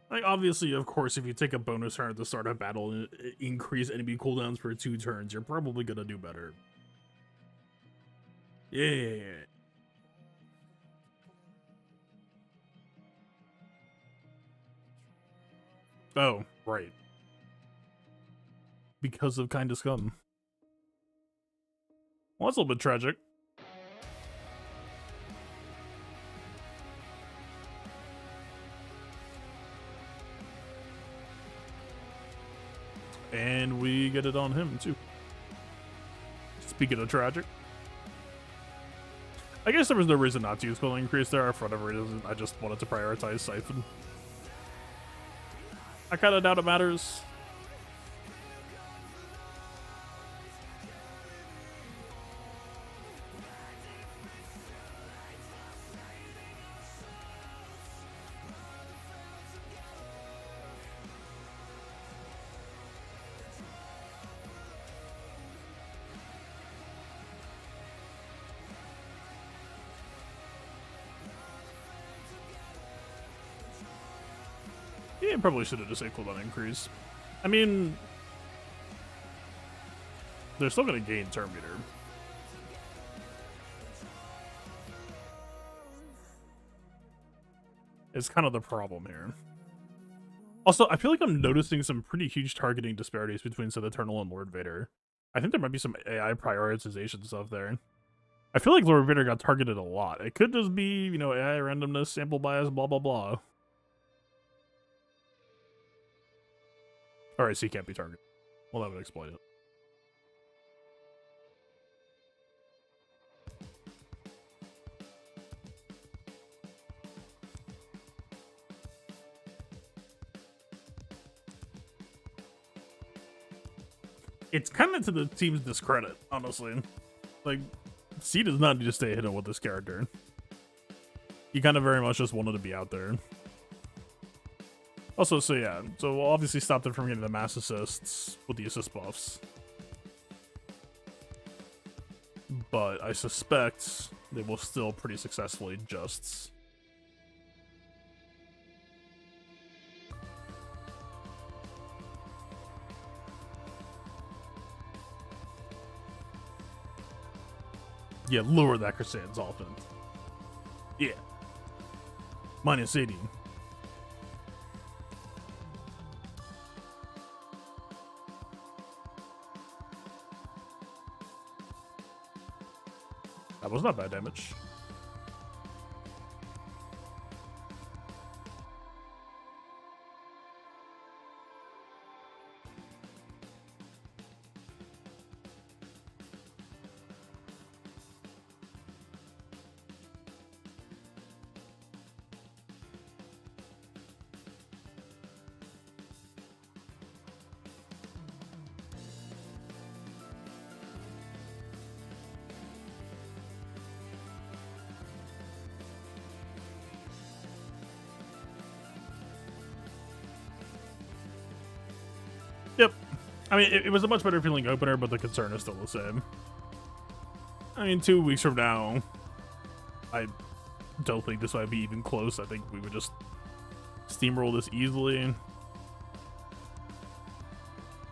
Like, obviously, of course, if you take a bonus turn at the start of battle and increase enemy cooldowns for 2 turns, you're probably gonna do better. Yeah. Oh, right. Because of Kinda Scum. Well, that's a little bit tragic. And we get it on him, too. Speaking of tragic. I guess there was no reason not to use cooling increase there for whatever reason. I just wanted to prioritize Siphon. I kind of doubt it matters. Yeah, probably should have just said cooldown increase. I mean, they're still going to gain turn meter. It's kind of the problem here. Also, I feel like I'm noticing some pretty huge targeting disparities between Sith Eternal and Lord Vader. I think there might be some AI prioritization stuff there. I feel like Lord Vader got targeted a lot. It could just be, you know, AI randomness, sample bias, blah, blah, blah. Alright, so he can't be targeted. Well, that would explain it. It's kind of to the team's discredit, honestly. Like, C does not need to stay hidden with this character. He kind of very much just wanted to be out there. Also, so yeah, so we'll obviously stop them from getting the mass assists with the assist buffs. But I suspect they will still pretty successfully just... Yeah, lower that Crusade's offense. Yeah. Minus 80. That was not bad damage. Yep. I mean, it was a much better feeling opener, but the concern is still the same. I mean, 2 weeks from now, I don't think this might be even close. I think we would just steamroll this easily.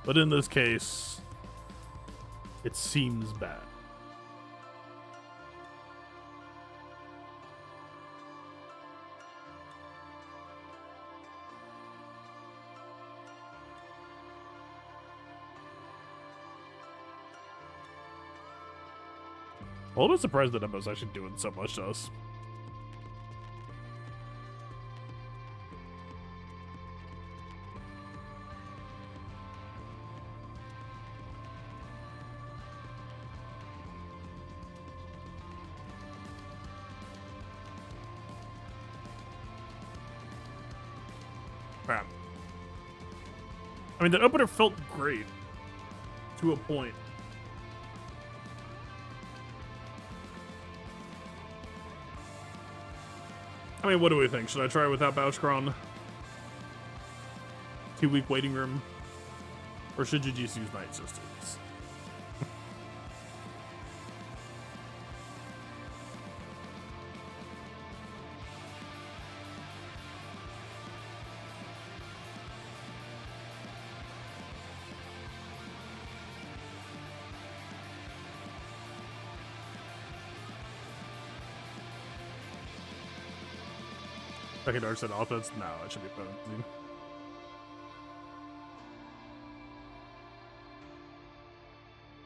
But in this case, it seems bad. A little bit surprised that Emma's actually doing so much to us. Crap. I mean, the opener felt great to a point. I mean, what do we think? Should I try it without Bauschkron? 2-week waiting room? Or should you just use Night Sisters? Second dark side offense? No, it should be fun.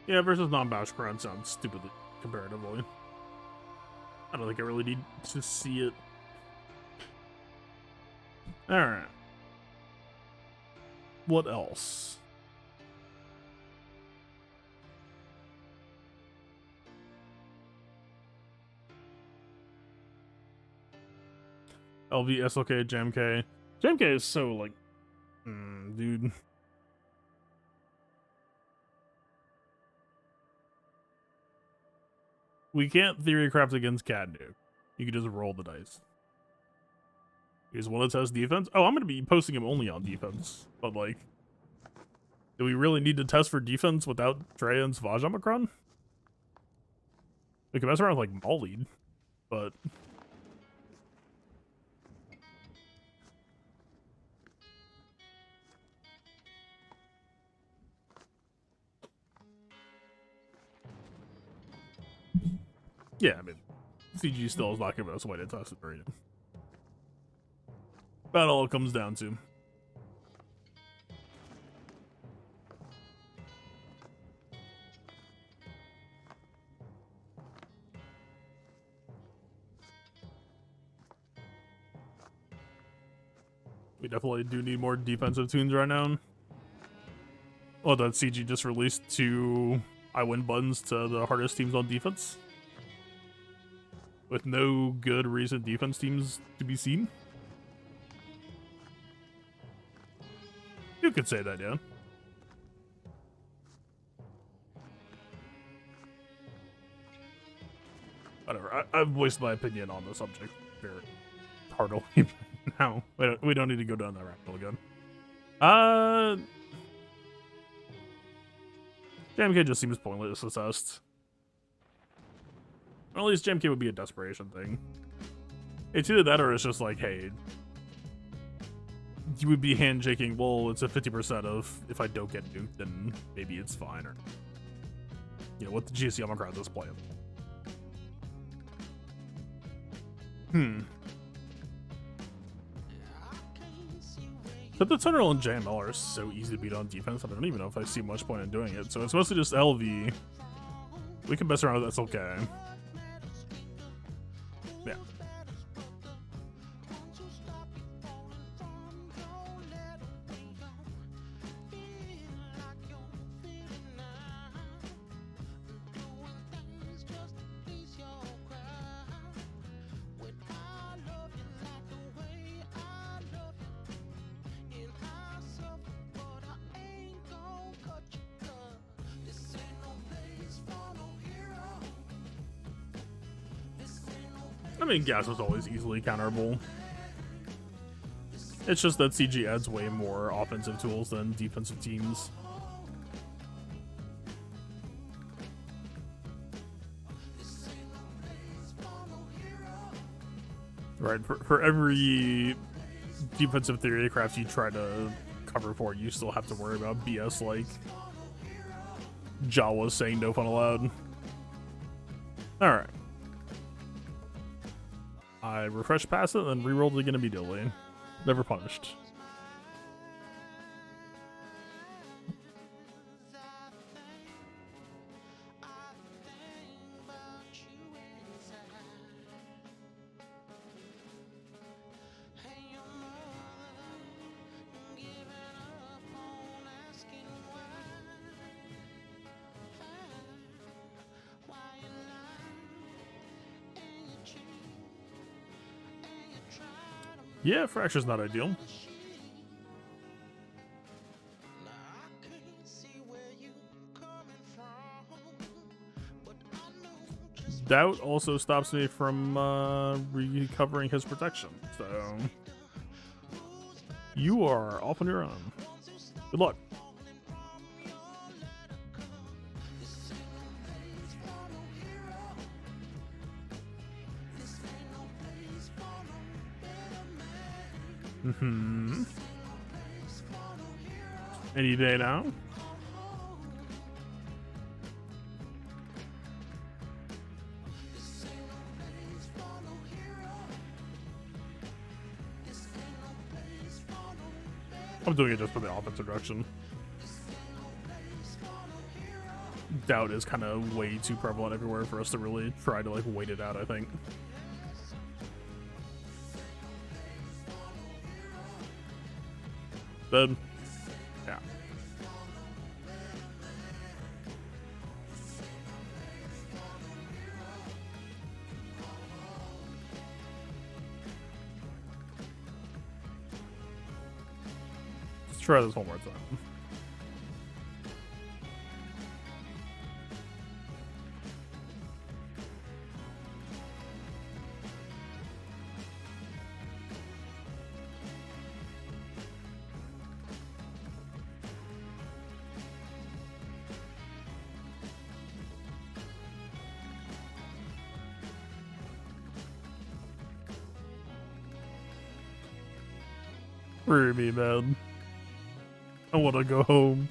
Yeah, versus non-Bauschkron sounds stupidly comparatively. I don't think I really need to see it. Alright. What else? LV, SLK, JMK. JMK is so, like... dude. We can't theory craft against Cadnu. You can just roll the dice. You just want to test defense? Oh, I'm going to be posting him only on defense. But, like... do we really need to test for defense without Trey and Savage Omicron? We can mess around with, like, Maulid. But... yeah, I mean, CG still is not giving us a way to test it for you. About all it comes down to. We definitely do need more defensive tunes right now. Oh, that CG just released 2 I win buttons to the hardest teams on defense. With no good recent defense teams to be seen. You could say that, yeah. Whatever, I've voiced my opinion on the subject very heartily now. We don't need to go down that rabbit hole again. JMK just seems pointless assessed. Or at least JMK would be a desperation thing. It's either that or it's just like, hey, you would be handshaking, well, it's a 50% of if I don't get nuked, then maybe it's fine, or you know, what the GAC Omicron is playing. But the Tunnel and JML are so easy to beat on defense, I don't even know if I see much point in doing it. So it's mostly just LV. We can mess around with SLK. Yeah. I mean, Gas was always easily counterable. It's just that CG adds way more offensive tools than defensive teams. Right, for every defensive theory craft you try to cover for, you still have to worry about BS like Jawa saying no fun allowed. Alright. I refreshed past it and rerolled it again immediately. Never punished. Yeah, Fracture's not ideal. doubt also stops me from recovering his protection. So you are off on your own. Good luck. Any day now. I'm doing it just for the offensive direction. Doubt is kind of way too prevalent everywhere for us to really try to like wait it out, I think. Then, yeah. Let's try this one more time. Free me, man. I want to go home.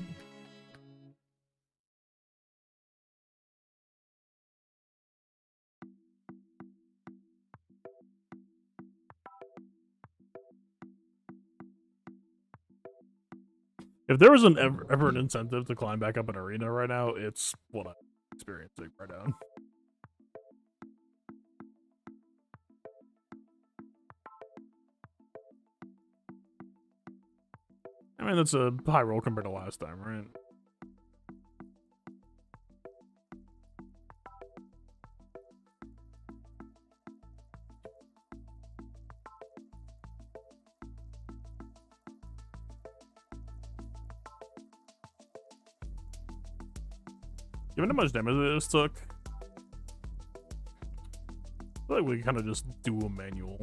If there was ever an incentive to climb back up an arena right now, it's what I'm experiencing right now. I mean, that's a high roll compared to last time, right? Given how much damage this took, I feel like we can kind of just do a manual.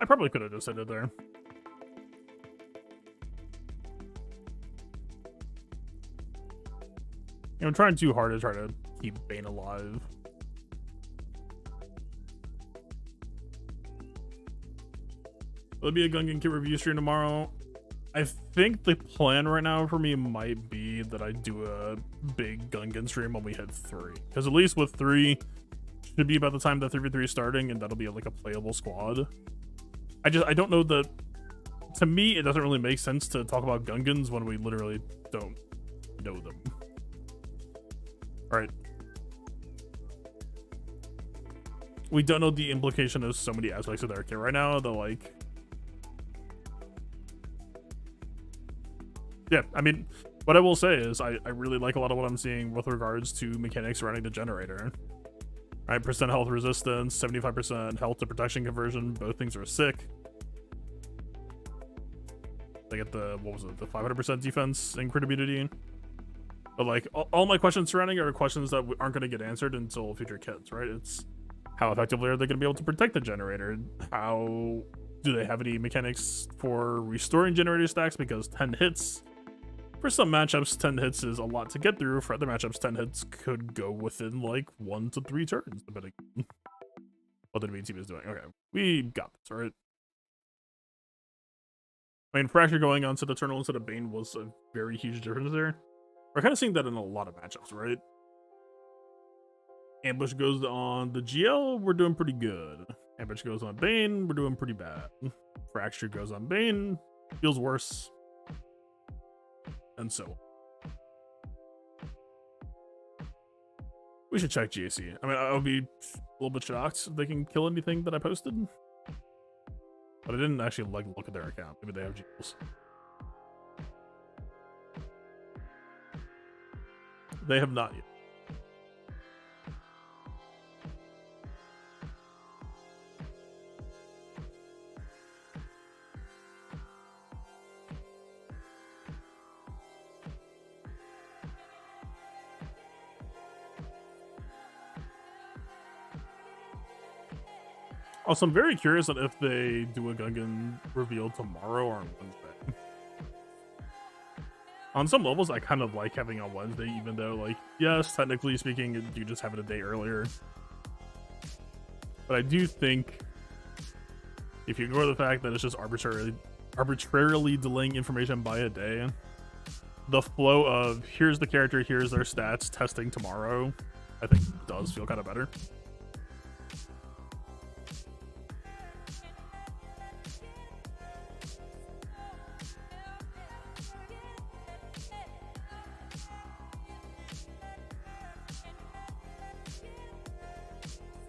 I probably could have just ended there. I'm trying too hard to try to keep Bane alive. There'll be a Gungan Kit review stream tomorrow. I think the plan right now for me might be that I do a big Gungan stream when we hit 3. Because at least with 3, should be about the time that 3v3 is starting, and that'll be like a playable squad. I don't know that, to me, it doesn't really make sense to talk about Gungans when we literally don't know them. Right. We don't know the implication of so many aspects of their kit right now that, like... Yeah, I mean, what I will say is I really like a lot of what I'm seeing with regards to mechanics surrounding the generator. Right, percent health resistance, 75% health to protection conversion, both things are sick. They get the, what was it, the 500% defense and crit immunity. But like, all my questions surrounding are questions that aren't going to get answered until future kits, right? It's how effectively are they going to be able to protect the generator? How do they have any mechanics for restoring generator stacks? Because 10 hits, for some matchups, 10 hits is a lot to get through. For other matchups, 10 hits could go within like 1 to 3 turns, depending on what the enemy team is doing. Okay, we got this, all right? I mean, Fracture going onto the Eternal instead of Bane was a very huge difference there. We're kind of seeing that in a lot of matchups, right? Ambush goes on the GL, we're doing pretty good. Ambush goes on Bane, we're doing pretty bad. Fracture goes on Bane, feels worse. And so we should check GAC. I mean, I would be a little bit shocked if they can kill anything that I posted. But I didn't actually look at their account. Maybe they have GLs. They have not yet. Also, I'm very curious on if they do a Gungan reveal tomorrow or on Wednesday. On some levels, I kind of like having on Wednesday, even though, like, yes, technically speaking, you just have it a day earlier. But I do think if you ignore the fact that it's just arbitrarily delaying information by a day, the flow of here's the character, here's their stats, testing tomorrow, I think does feel kind of better.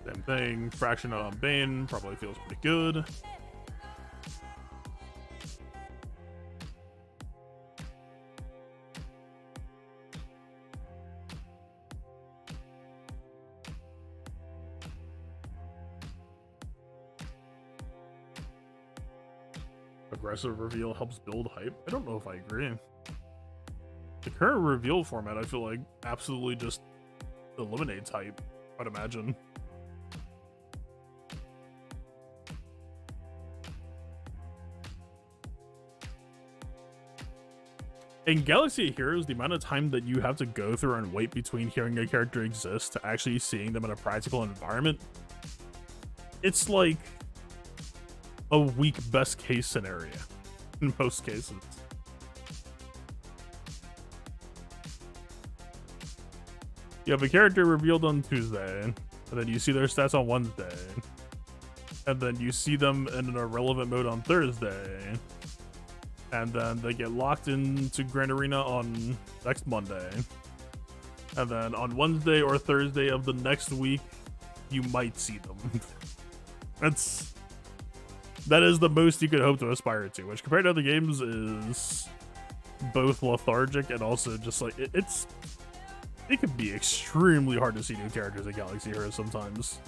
Same thing, Fraction on Bane probably feels pretty good. Aggressive reveal helps build hype. I don't know if I agree. The current reveal format, I feel like, absolutely just eliminates hype, I'd imagine. In Galaxy of Heroes, the amount of time that you have to go through and wait between hearing a character exist to actually seeing them in a practical environment, it's like a weak best case scenario in most cases. You have a character revealed on Tuesday, and then you see their stats on Wednesday, and then you see them in an irrelevant mode on Thursday, and then they get locked into Grand Arena on next Monday, and then on Wednesday or Thursday of the next week, you might see them. That is the most you could hope to aspire to, which compared to other games is both lethargic and also just like it could be extremely hard to see new characters in Galaxy Heroes sometimes.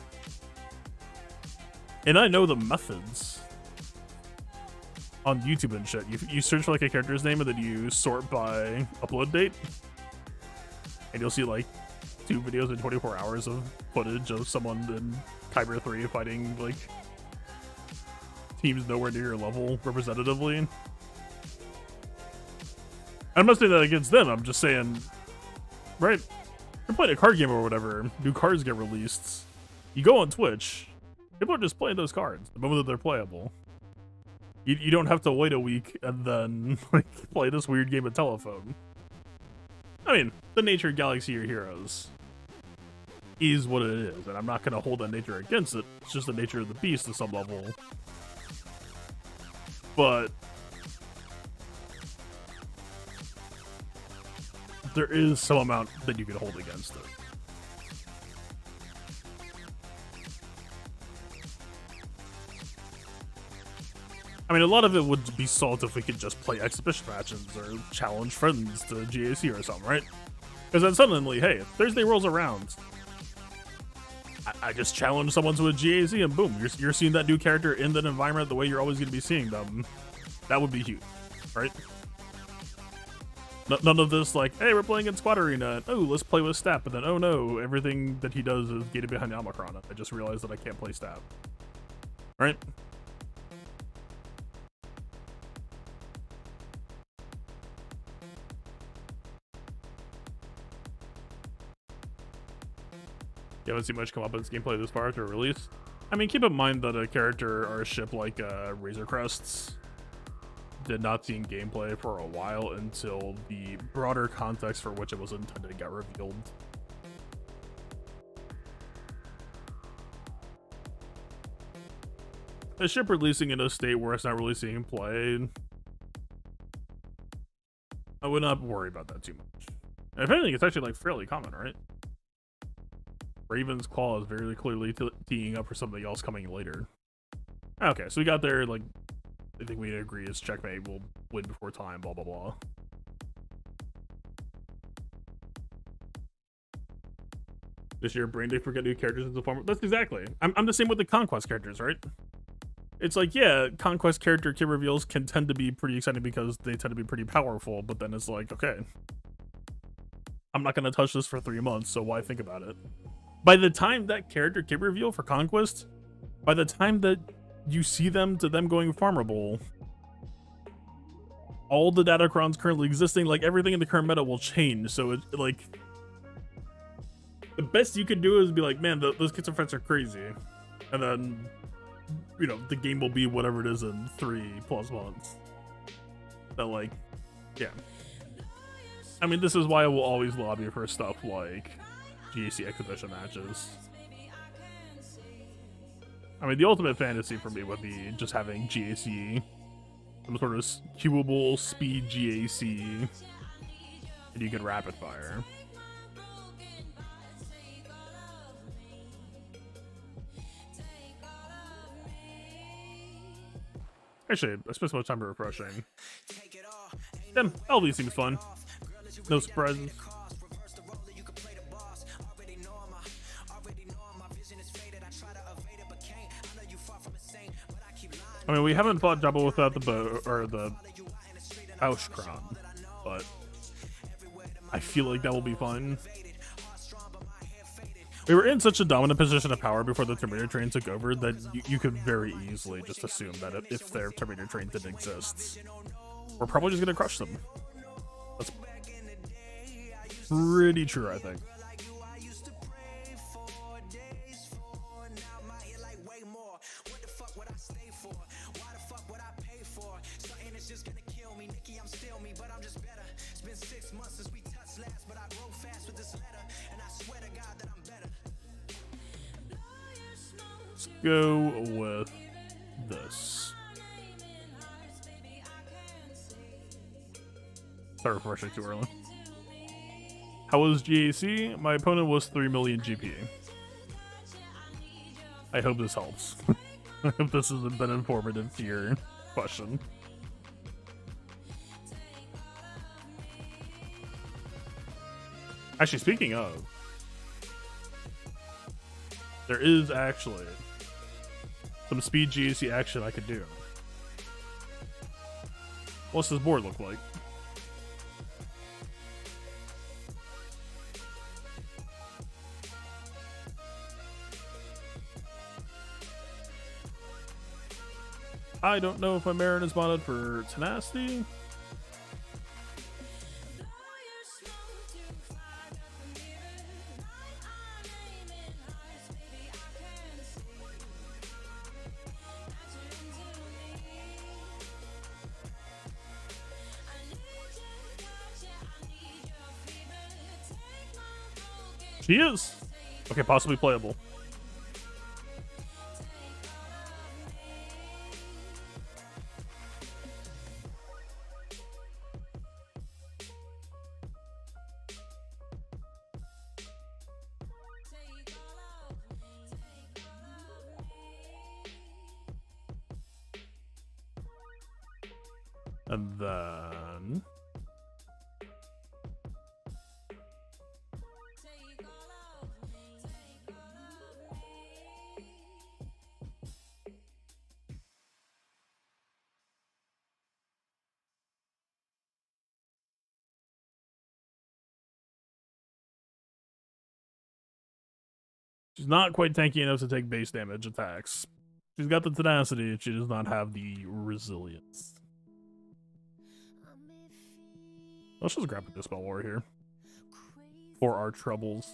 And I know the methods on YouTube and shit. You search for like a character's name and then you sort by upload date, and you'll see like 2 videos in 24 hours of footage of someone in Kyber 3 fighting like teams nowhere near your level representatively. I'm not saying that against them, I'm just saying, right, you're playing a card game or whatever, new cards get released, you go on Twitch, people are just playing those cards the moment that they're playable. You don't have to wait a week and then like play this weird game of telephone. I mean, the nature of Galaxy or Heroes is what it is, and I'm not going to hold that nature against it. It's just the nature of the beast to some level. But there is some amount that you can hold against it. I mean, a lot of it would be solved if we could just play exhibition matches or challenge friends to GAC or something, right? Because then suddenly, hey, if Thursday rolls around, I just challenge someone to a GAC and boom, you're seeing that new character in that environment the way you're always going to be seeing them. That would be huge, right? None of this like, hey, we're playing in Squad Arena, and, oh, let's play with Stat, but then, oh no, everything that he does is gated behind the Omicron. I just realized that I can't play Stat. Right? You haven't seen much come up in this gameplay this far after release. I mean, keep in mind that a character or a ship like Razor Crests did not see in gameplay for a while until the broader context for which it was intended got revealed. The ship releasing in a state where it's not really seeing play, I would not worry about that too much. If anything, it's actually like fairly common, right? Raven's Claw is very clearly teeing up for something else coming later. Okay, so we got there, like, I think we agree is checkmate, we'll win before time, blah blah blah. This year, Brain Day forget new characters in the form. That's exactly. I'm the same with the Conquest characters, right? It's like, yeah, Conquest character kit reveals can tend to be pretty exciting because they tend to be pretty powerful, but then it's like, okay, I'm not gonna touch this for 3 months, so why think about it? By the time that character kit reveal for Conquest, by the time that you see them to them going farmable, all the datacrons currently existing, like everything in the current meta will change. So it like, the best you can do is be like, man, those kits and friends are crazy, and then, you know, the game will be whatever it is in 3+ months. But like, yeah. I mean, this is why I will always lobby for stuff like GAC exhibition matches. I mean, the ultimate fantasy for me would be just having GAC, some sort of queuable speed GAC, and you can rapid fire. Actually, I spent so much time refreshing. Damn, LV seems fun. No surprises. I mean, we haven't fought double without the bow or the Auschkron, but I feel like that will be fun. We were in such a dominant position of power before the Terminator train took over that you could very easily just assume that if their Terminator train didn't exist, we're probably just gonna crush them. That's pretty true, I think. Go with this. Sorry for rushing too early. How was GAC? My opponent was 3 million GP. I hope this helps. I hope this has been informative to your question. Actually, speaking of, there is actually some speed GAC action I could do. What's this board look like? I don't know if my Marin is modded for tenacity. She is. Okay, possibly playable. And then she's not quite tanky enough to take base damage attacks. She's got the tenacity, she does not have the resilience. Let's just grab a Dispel War here for our troubles.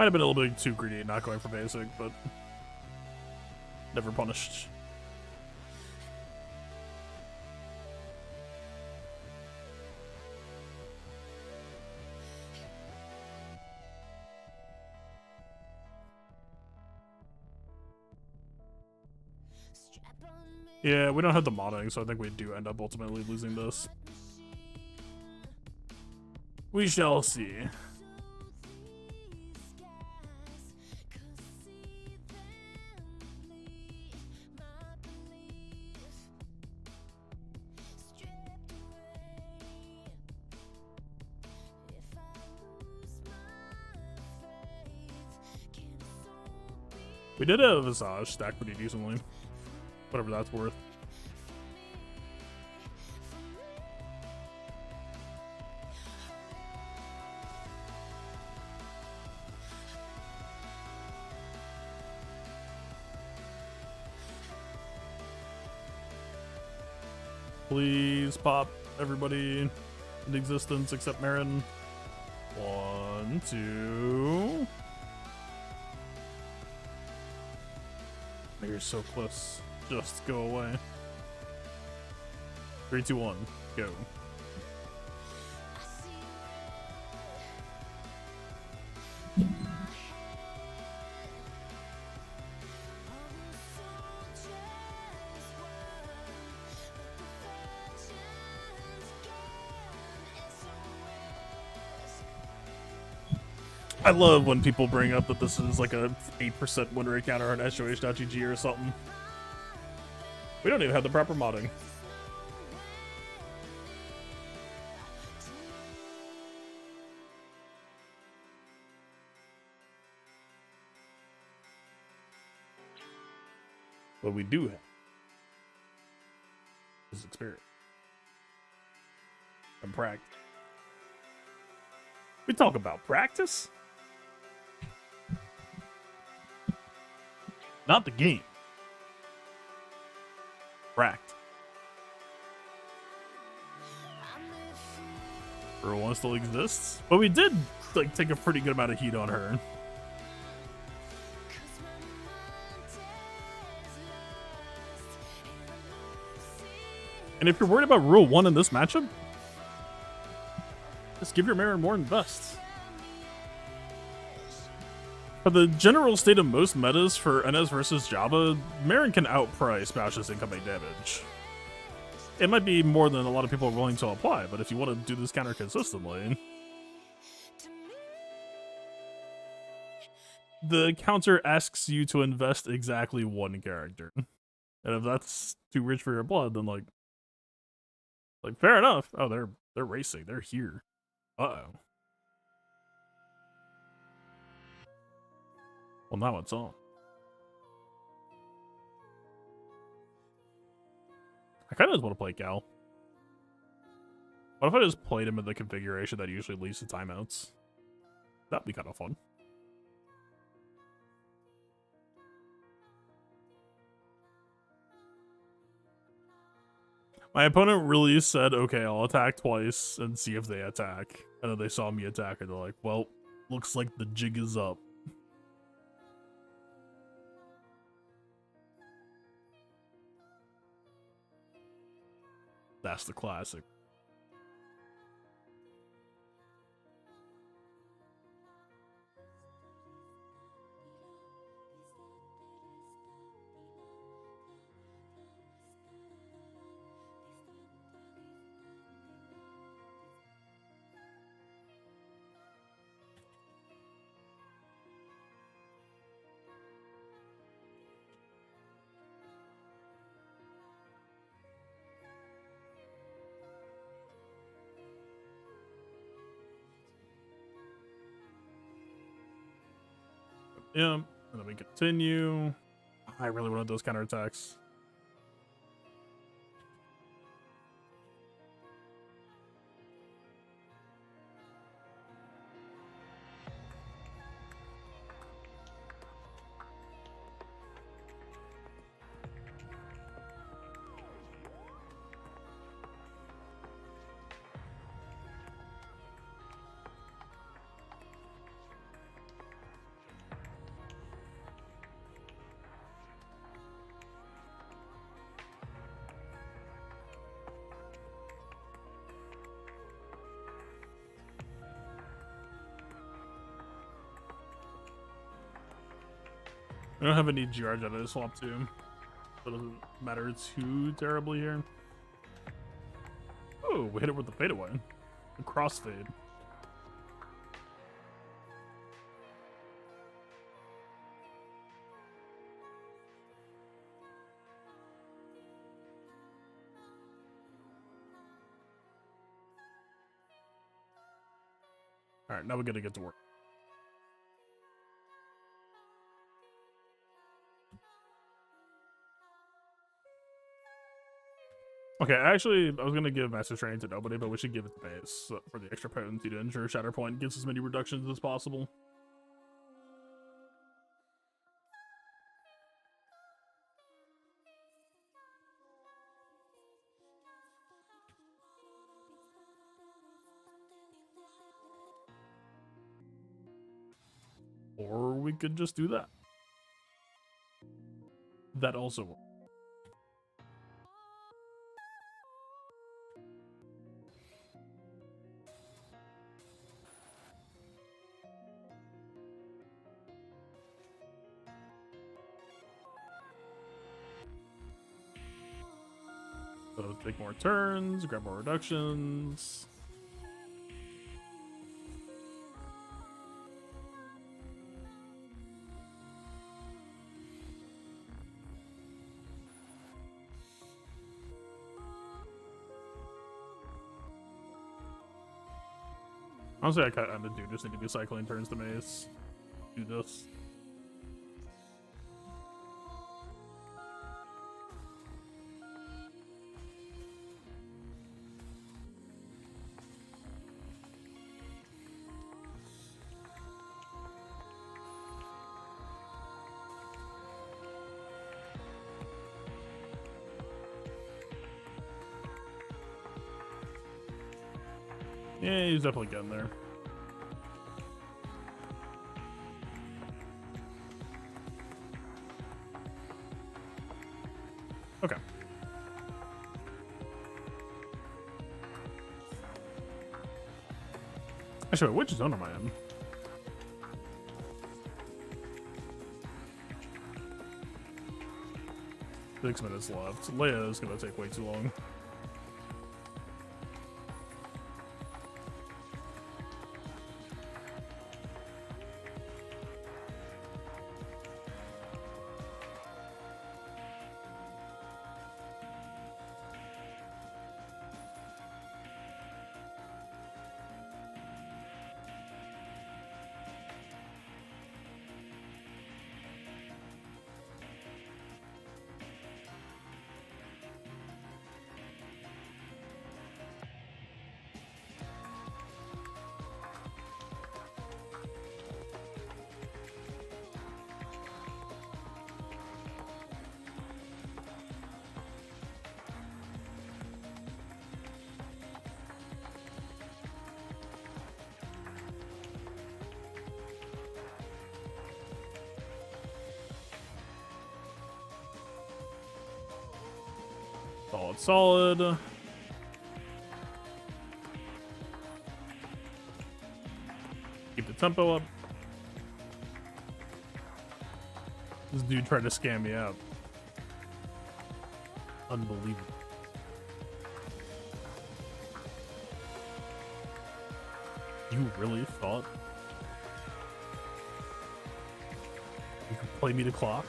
Might have been a little bit too greedy not going for basic, but never punished. Yeah, we don't have the modding, so I think we do end up ultimately losing this. We shall see. We did have a Visage stack pretty decently. Whatever that's worth. Please pop everybody in existence except Marin. 1, 2. You're so close. Just go away. 3, 2, 1, go. I love when people bring up that this is like a 8% win rate counter on SOH.GG or something. We don't even have the proper modding. What we do have is experience and practice. We talk about practice, not the game. Practice. Rule 1 still exists, but we did like take a pretty good amount of heat on her. And if you're worried about Rule 1 in this matchup, just give your Marin more invests. For the general state of most metas for NS versus Java, Marin can outprice Bausch's incoming damage. It might be more than a lot of people are willing to apply, but if you want to do this counter consistently, the counter asks you to invest exactly one character. And if that's too rich for your blood, then like fair enough. Oh, they're racing. They're here. Uh-oh. Well, now it's on. I kind of just want to play Cal. What if I just played him in the configuration that usually leads to timeouts? That'd be kind of fun. My opponent really said, okay, I'll attack twice and see if they attack. And then they saw me attack and they're like, well, looks like the jig is up. That's the classic. Yeah, and then we continue. I really wanted those counterattacks. I don't have any GR Jedi to swap to. So it doesn't matter too terribly here. Oh, we hit it with the fadeaway. The crossfade. Alright, now we gotta get to work. Okay, actually, I was gonna give Master Training to nobody, but we should give it to Base for the extra potency to ensure Shatterpoint gets as many reductions as possible. Or we could just do that. That also works. So take more turns, grab more reductions. Honestly, I kind of do just need to be cycling turns to Mace. Do this. Yeah, he's definitely getting there. Okay. Actually, wait, which zone am I in? Six minutes left. Leia is gonna take way too long. Solid, solid. Keep the tempo up. This dude tried to scam me out. Unbelievable. You really thought you could play me to clock?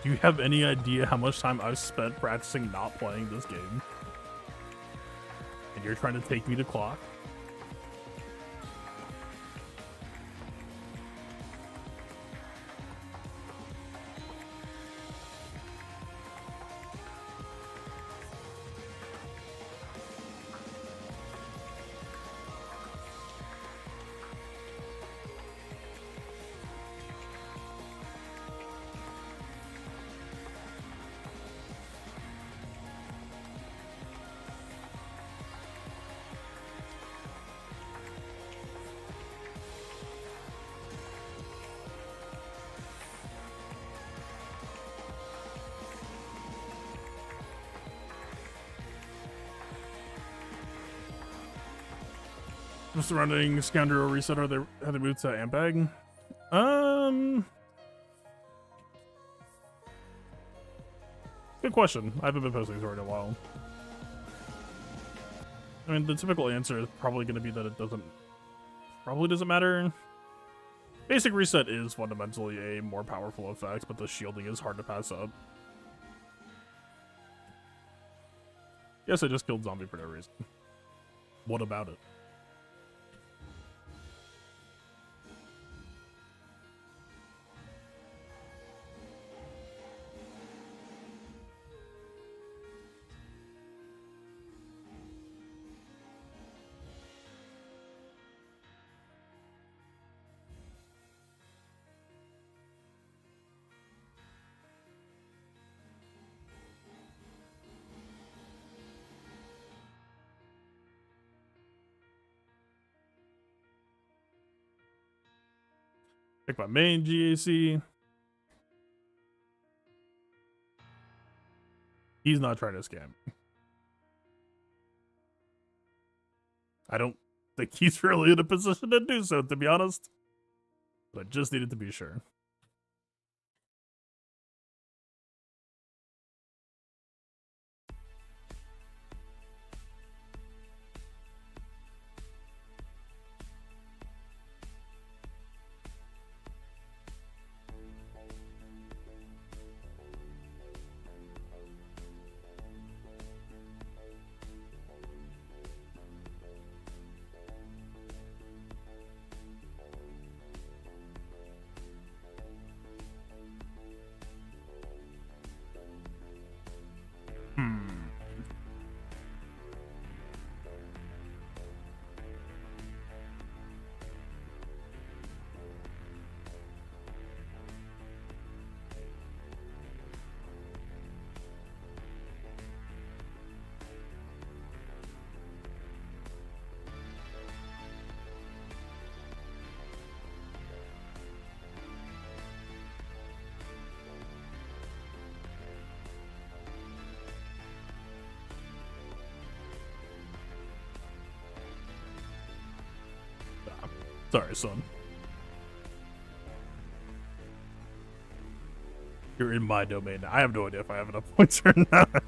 Do you have any idea how much time I've spent practicing not playing this game? And you're trying to take me to clock? The surrounding Scoundrel reset have they moved to Ampeg? Good question. I haven't been posting for it in a while. I mean, the typical answer is probably going to be that it probably doesn't matter. Basic reset is fundamentally a more powerful effect, but the shielding is hard to pass up. Yes, I just killed zombie for no reason. What about it? Pick my main GAC. He's not trying to scam me. I don't think he's really in a position to do so, to be honest. But I just needed to be sure. Sorry, son. You're in my domain. I have no idea if I have enough points or not. I'm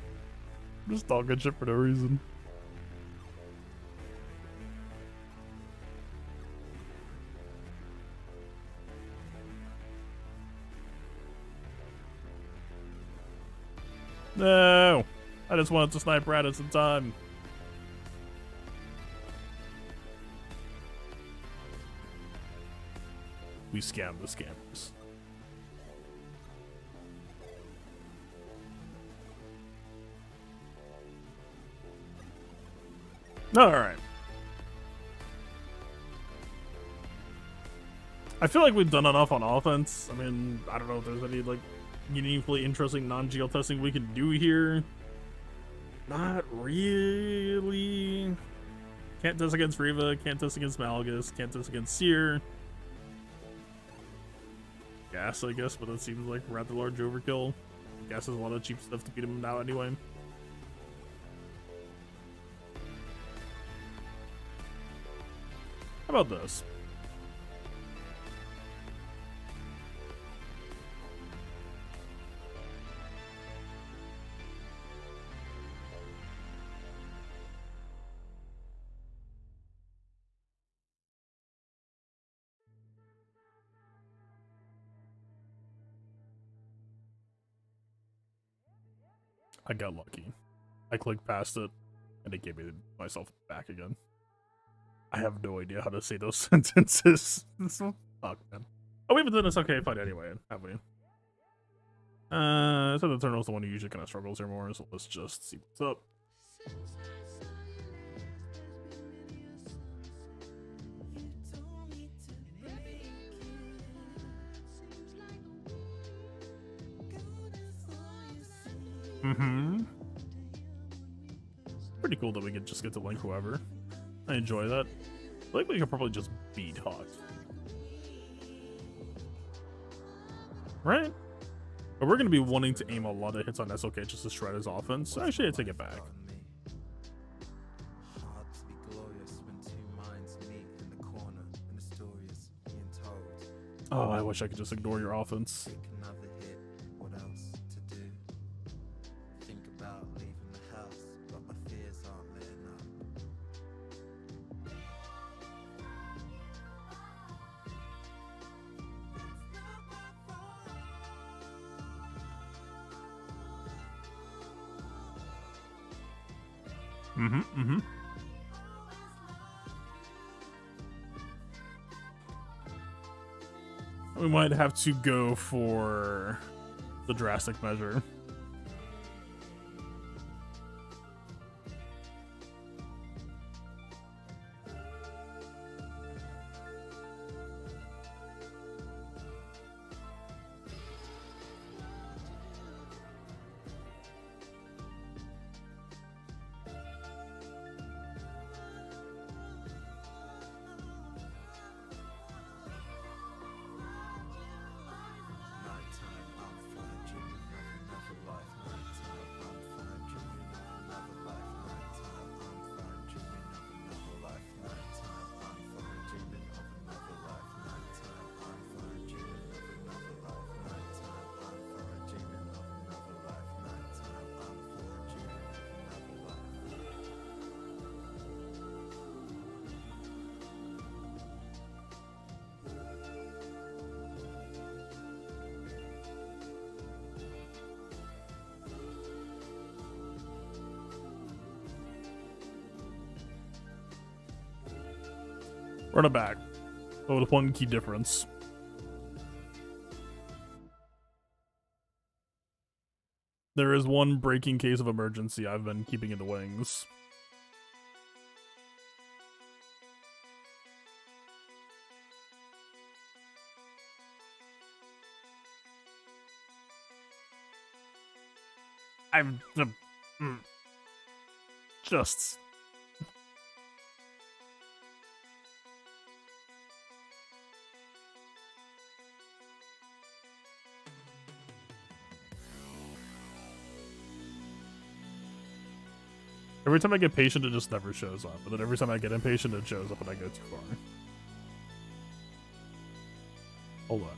just talking shit for no reason. No! I just wanted to snipe Raditz in time. We scam the scammers. Alright. I feel like we've done enough on offense. I mean, I don't know if there's any, like, meaningfully interesting non-GL testing we can do here. Not really. Can't test against Riva, can't test against Malgus, can't test against Seer. Gas, I guess, but that seems like rather large overkill. Gas has a lot of cheap stuff to beat him now anyway. How about this? I got lucky. I clicked past it, and it gave me myself back again. I have no idea how to say those sentences. Fuck, man. Oh, we haven't done this okay fight anyway, have we? So the Eternal's the one who usually kind of struggles here more, so let's just see what's up. Pretty cool that we could just get to link whoever. I enjoy that. I think we could probably just beat Hawk. Right? But we're going to be wanting to aim a lot of hits on SLK just to shred his offense. So actually, I take it back. Hard to be glorious when two minds meet. Oh, I wish I could just ignore your offense. Take another hit, what else to do? Think about leaving the house, but my fears aren't letting up. We might have to go for the drastic measure. Run it back. But with one key difference. There is one breaking case of emergency I've been keeping in the wings. I'm just every time I get patient, it just never shows up. But then every time I get impatient, it shows up and I go too far. Hold on.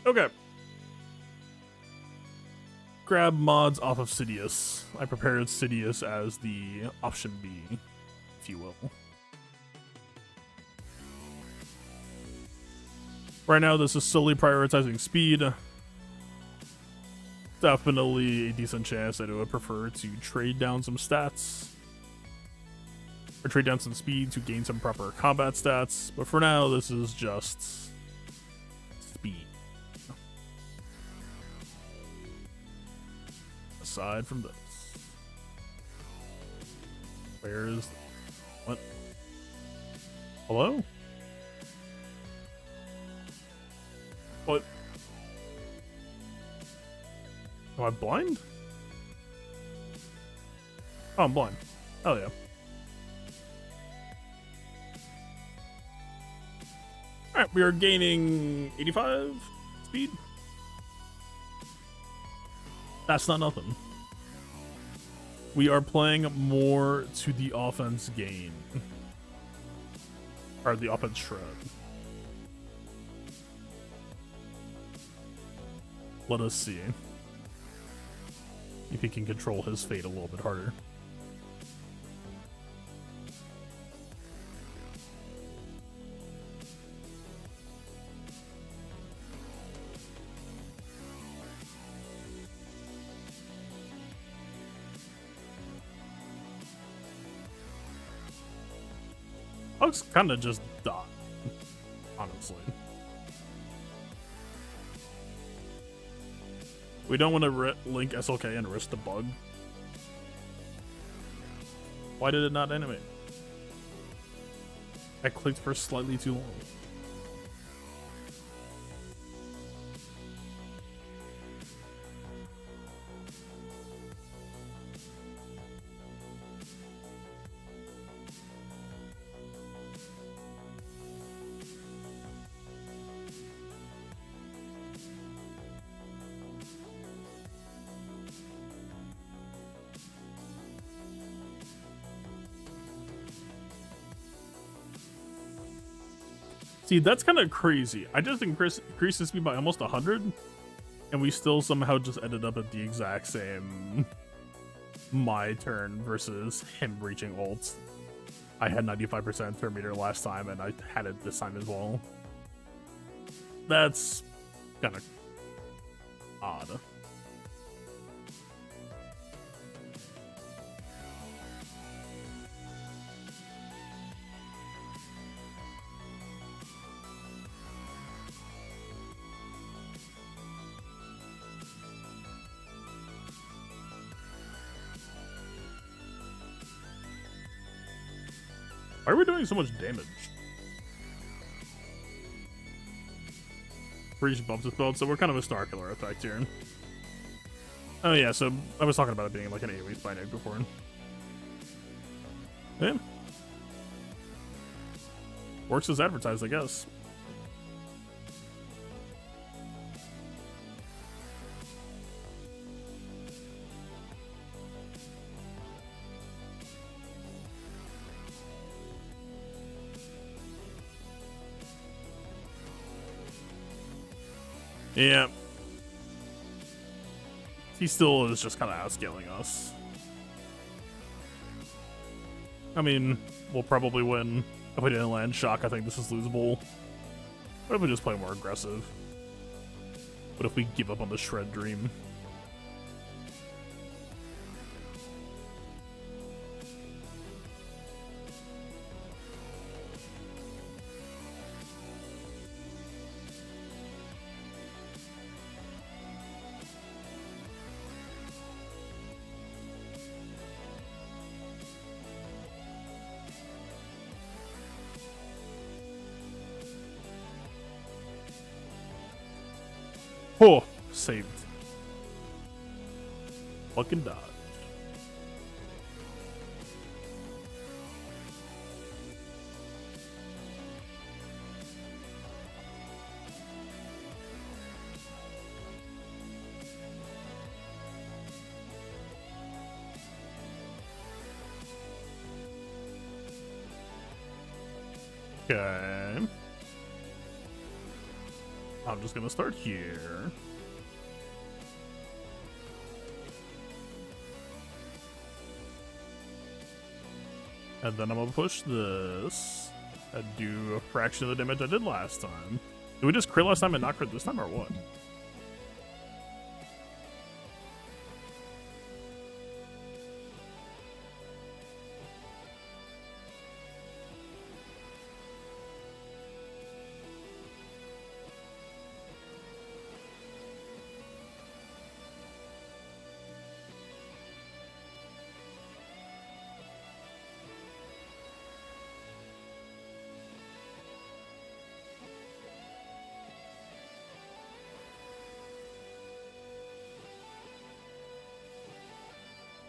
Okay. Grab mods off of Sidious. I prepared Sidious as the option B, if you will. Right now, this is solely prioritizing speed. Definitely a decent chance that I would prefer to trade down some stats. Or trade down some speed to gain some proper combat stats. But for now, this is just speed. Aside from this. Where is... What? Hello? What? Am I blind? Oh, I'm blind. Hell yeah. Alright, we are gaining 85 speed. That's not nothing. We are playing more to the offense gain. Or the offense shred. Let us see if he can control his fate a little bit harder. Bugs kind of just die, honestly. We don't want to link SLK and risk the bug. Why did it not animate? I clicked for slightly too long. See, that's kind of crazy. I just increased the speed by almost 100, and we still somehow just ended up at the exact same my turn versus him reaching ult. I had 95% turn meter last time, and I had it this time as well. That's kind of odd. Why are we doing so much damage? Breach bumps his belt, so we're kind of a star killer effect here. Oh yeah, so I was talking about it being like an AoE spine egg before. Yeah. Works as advertised, I guess. Yeah. He still is just kind of outscaling us. I mean, we'll probably win. If we didn't land shock, I think this is losable. What if we just play more aggressive? What if we give up on the shred dream? Oh, saved. Fucking dodge. Okay. I'm just gonna start here. And then I'm gonna push this. And do a fraction of the damage I did last time. Did we just crit last time and not crit this time, or what?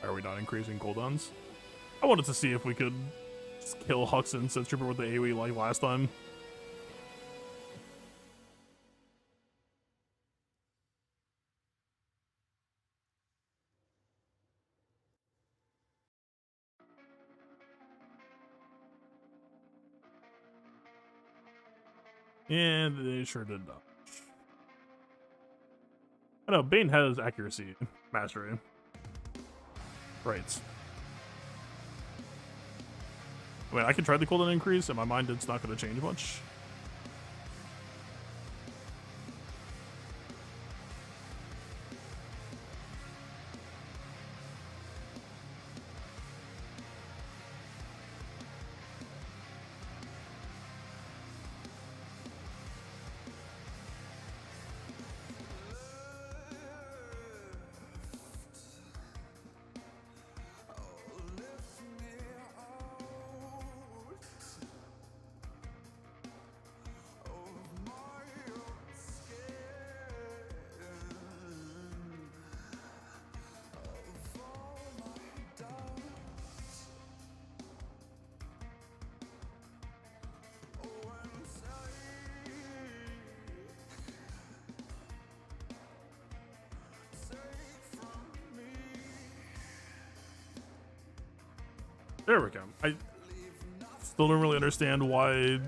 Are we not increasing cooldowns? I wanted to see if we could kill Hux and Sense Trooper with the AoE like last time. And they sure did not. I know, Bane has accuracy mastery. Right. I mean, I can try the cooldown increase. In my mind, it's not going to change much. There we go. I still don't really understand why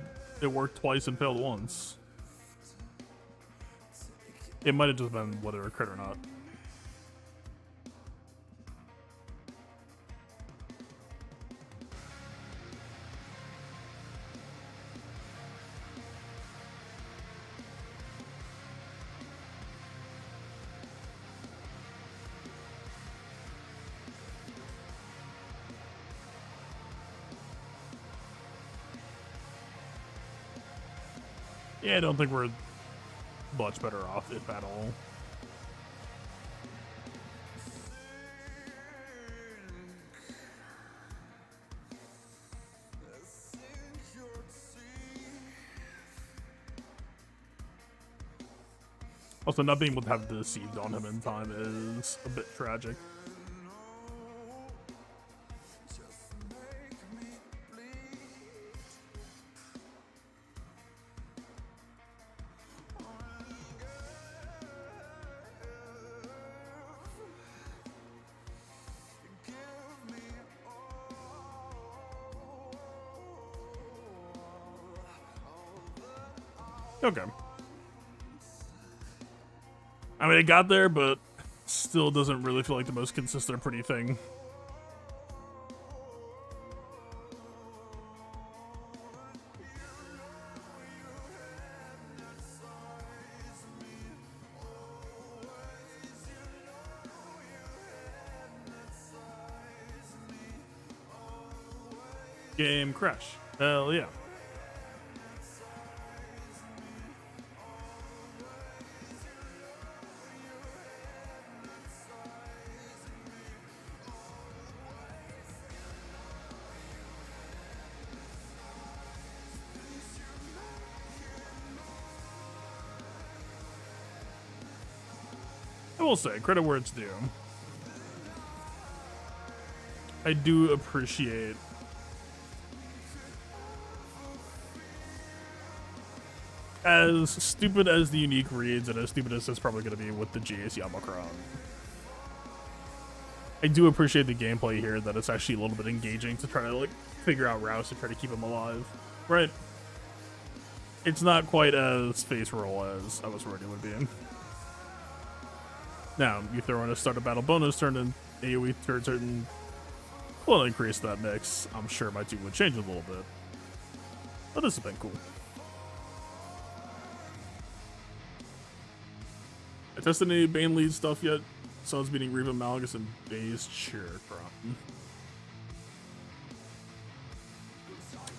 it worked twice and failed once. It might have just been whether a crit or not. Yeah, I don't think we're much better off, if at all. Also, not being able to have deceived on him in time is a bit tragic. Okay. I mean, it got there, but still doesn't really feel like the most consistent or pretty thing. Game crash. Hell yeah. I will say, credit where it's due. I do appreciate as stupid as the unique reads and as stupid as it's probably going to be with the GAC Omicron. I do appreciate the gameplay here, that it's actually a little bit engaging to try to like figure out routes to try to keep him alive. Right? It's not quite as face roll as I was worried it would be in. Now, you throw in a start of battle bonus turn and AoE turn certain will increase that mix. I'm sure my team would change a little bit. But this has been cool. I tested any Bane lead stuff yet? Suns beating Reva, Malgus, and Baze Cheercrum.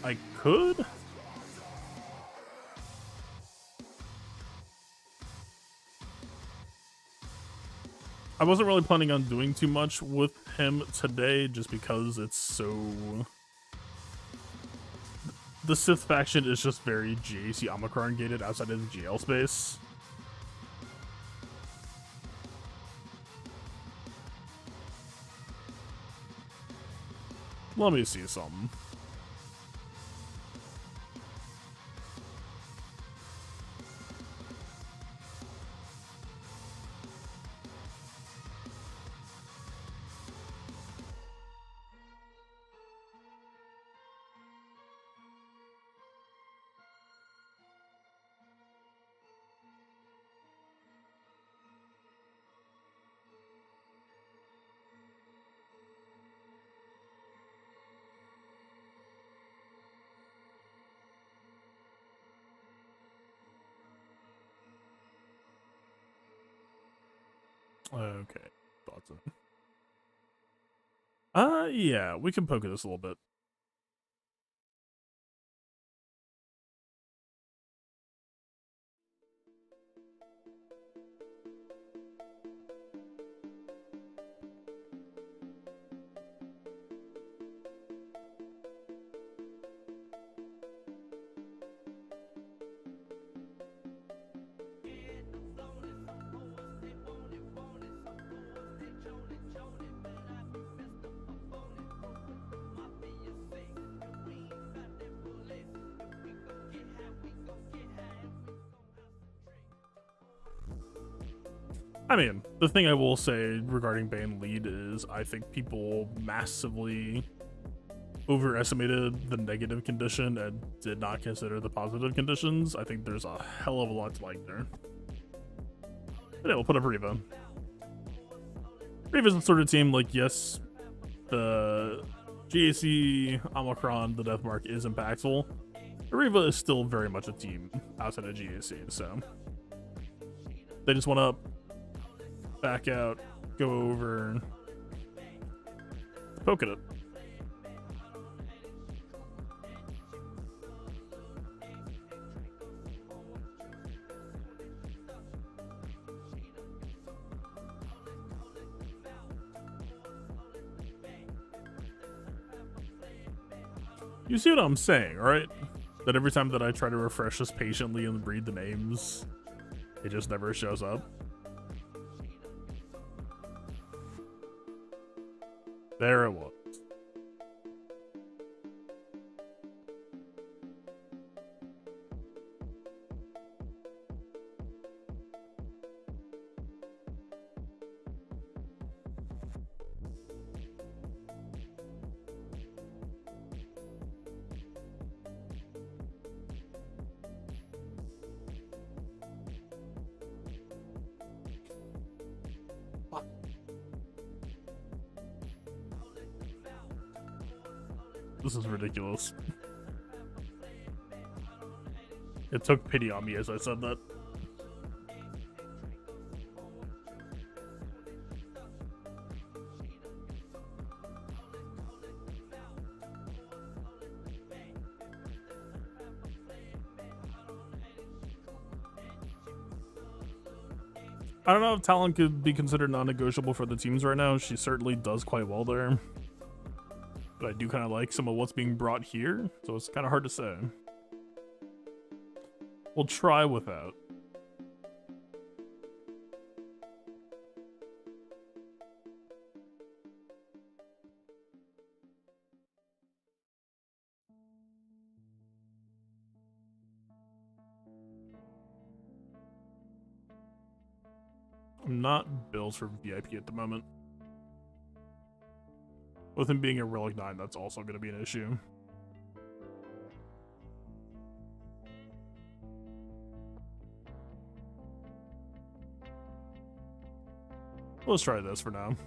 I could? I wasn't really planning on doing too much with him today just because it's so... The Sith faction is just very GAC Omicron gated outside of the GL space. Let me see something. Okay, thoughts on. Yeah, we can poke at this a little bit. I mean, the thing I will say regarding Bane lead is I think people massively overestimated the negative condition and did not consider the positive conditions. I think there's a hell of a lot to like there. But yeah, we'll put up Riva. Riva's the sort of team, like, yes, the GAC, Omicron, the Death Mark is impactful. But Riva is still very much a team outside of GAC, so they just went up, back out, go over, poke at it. You see what I'm saying, right? That every time that I try to refresh this patiently and read the names, it just never shows up. There it was. This is ridiculous. It took pity on me as I said that. I don't know if talent could be considered non-negotiable for the teams right now. She certainly does quite well there. But I do kind of like some of what's being brought here, so it's kind of hard to say. We'll try without. I'm not built for VIP at the moment. With him being a Relic 9, that's also going to be an issue. Let's try this for now.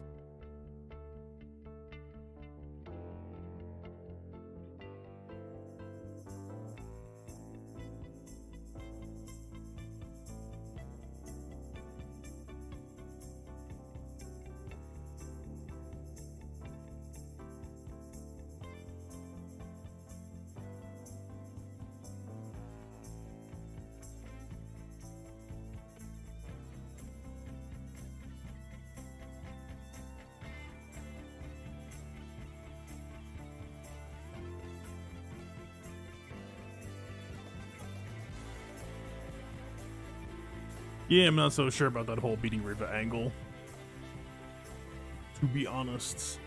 Yeah, I'm not so sure about that whole beating Riva angle, to be honest.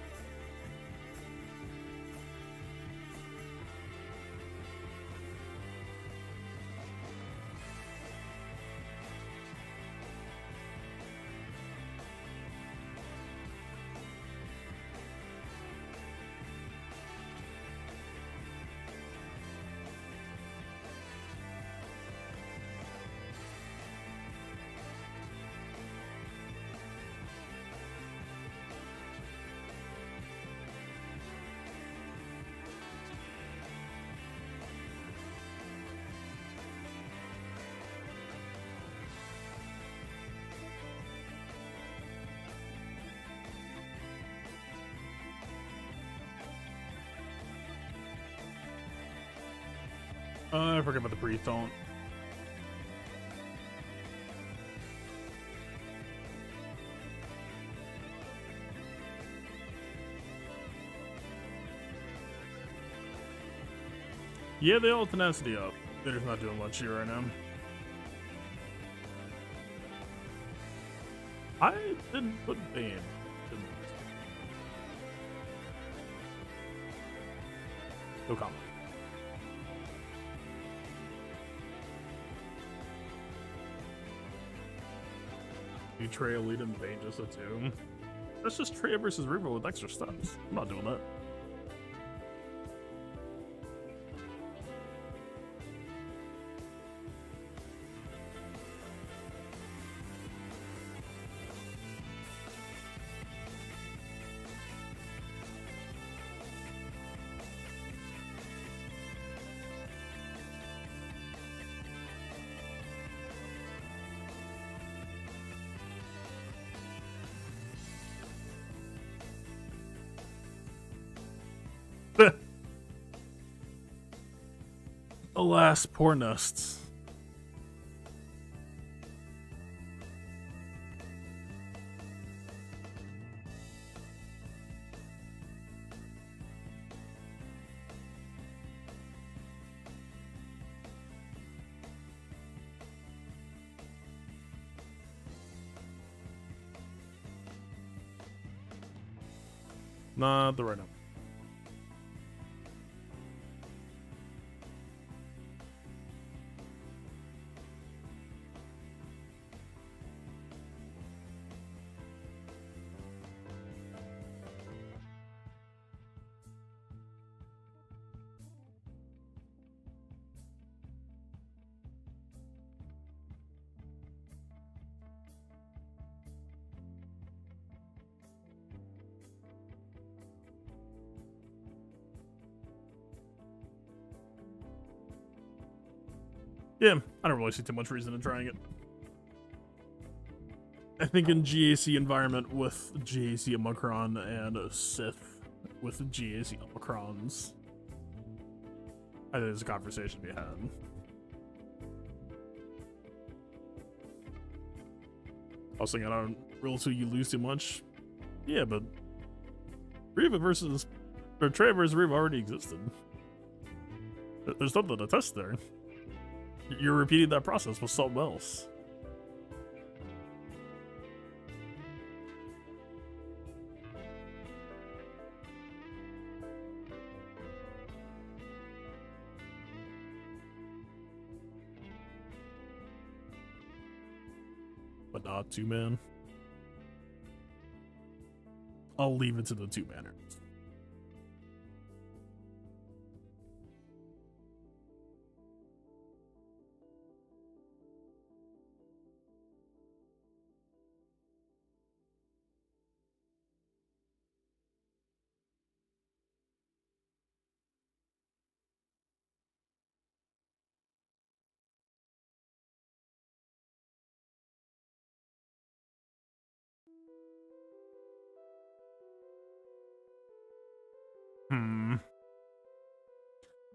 I forgot about the pre-taunt. Yeah, they all tenacity up. Vader's not doing much here right now. I didn't put Bane. No comment. You Trey Elite and Bane just a 2. That's just Trey versus Riva with extra steps. I'm not doing that. Alas, poor nests. Not the right number. Yeah, I don't really see too much reason in trying it. I think in GAC environment with GAC Omicron and Sith with GAC Omicrons, I think there's a conversation to be had. I was thinking, I don't really see you lose too much. Yeah, but Reva versus Trey versus Reva already existed. There's nothing to test there. You're repeating that process with something else. But not two-man. I'll leave it to the two-manners.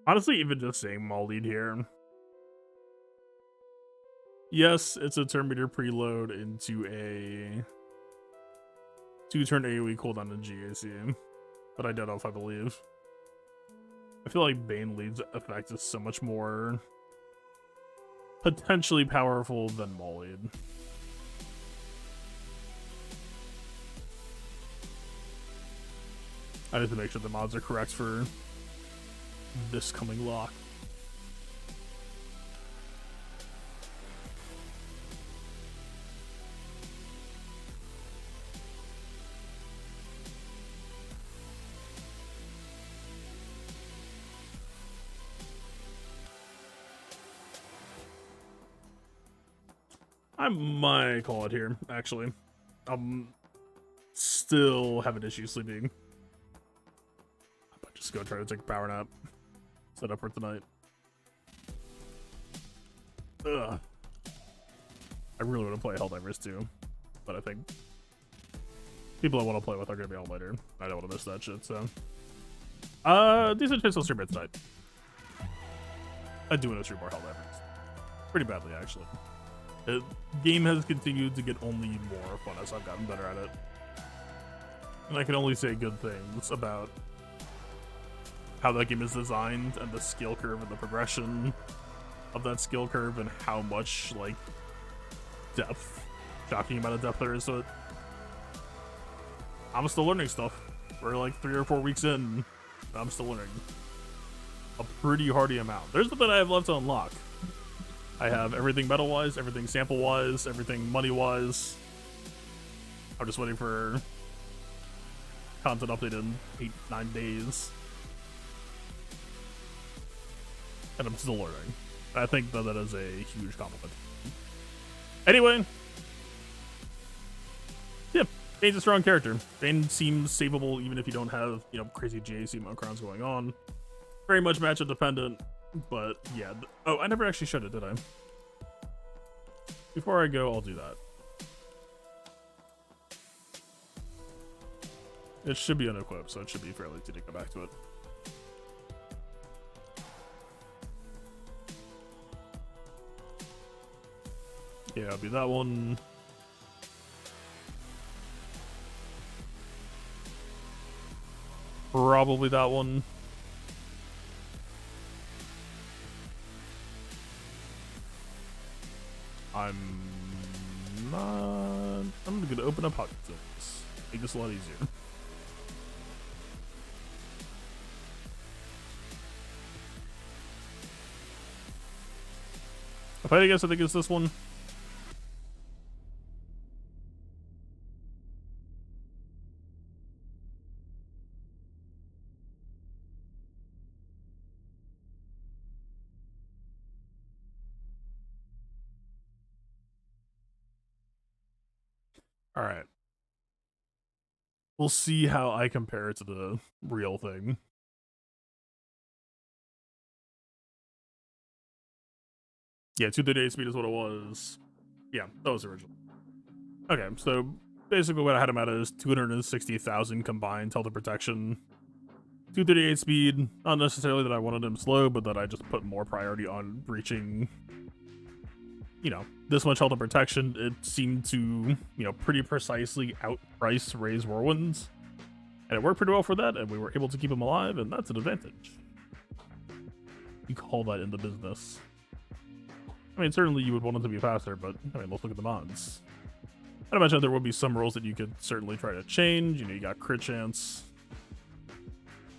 Honestly, even just saying Maulid here. Yes, it's a turn meter preload into a 2-turn AoE cooldown in GAC, but I don't know if I believe. I feel like Bane leads effect is so much more potentially powerful than Maulid. I need to make sure the mods are correct for this coming lock. I might call it here, actually. I'm still having issues sleeping. I might just go try to take a power nap. Set up for tonight. Ugh. I really want to play Helldivers too, but I think people I want to play with are going to be all later. I don't want to miss that shit, so. Decent chance I'll stream it tonight. I do want to stream more Helldivers. Pretty badly, actually. The game has continued to get only more fun as I've gotten better at it. And I can only say good things about how that game is designed and the skill curve and the progression of that skill curve and how much, like, depth, shocking amount of depth there is to it. I'm still learning stuff. We're like 3 or 4 weeks in, I'm still learning a pretty hardy amount. There's nothing I have left to unlock. I have everything metal-wise, everything sample-wise, everything money-wise. I'm just waiting for content update in 8-9 days. And I'm still learning. I think that is a huge compliment. Anyway. Yeah, Bane's a strong character. Bane seems savable even if you don't have, you know, crazy GAC Monocrons going on. Very much matchup dependent. But yeah, oh, I never actually showed it, did I? Before I go, I'll do that. It should be unequipped, so it should be fairly easy to go back to it. Yeah, it'll be that one. Probably that one. I'm gonna open up hot zones. Make this a lot easier. If I had to guess, I think it's this one. All right. We'll see how I compare it to the real thing. Yeah, 238 speed is what it was. Yeah, that was original. Okay, so basically what I had him at is 260,000 combined health and protection. 238 speed, not necessarily that I wanted him slow, but that I just put more priority on reaching, you know, this much health and protection. It seemed to, you know, pretty precisely outprice Ray's Whirlwinds. And it worked pretty well for that, and we were able to keep him alive, and that's an advantage. You call that in the business. I mean, certainly you would want it to be faster, but, I mean, let's look at the mods. I'd imagine there will be some rules that you could certainly try to change. You know, you got crit chance.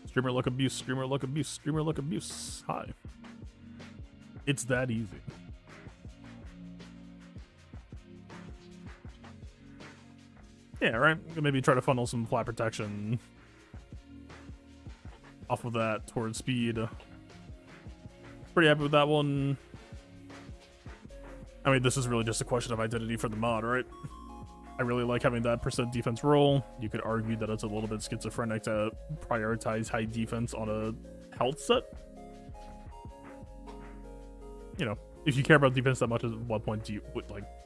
Streamer luck abuse, streamer luck abuse, streamer luck abuse. Hi. It's that easy. Yeah, right? Maybe try to funnel some flat protection off of that towards speed. Pretty happy with that one. I mean, this is really just a question of identity for the mod, right? I really like having that percent defense roll. You could argue that it's a little bit schizophrenic to prioritize high defense on a health set. You know, if you care about defense that much, at what point do you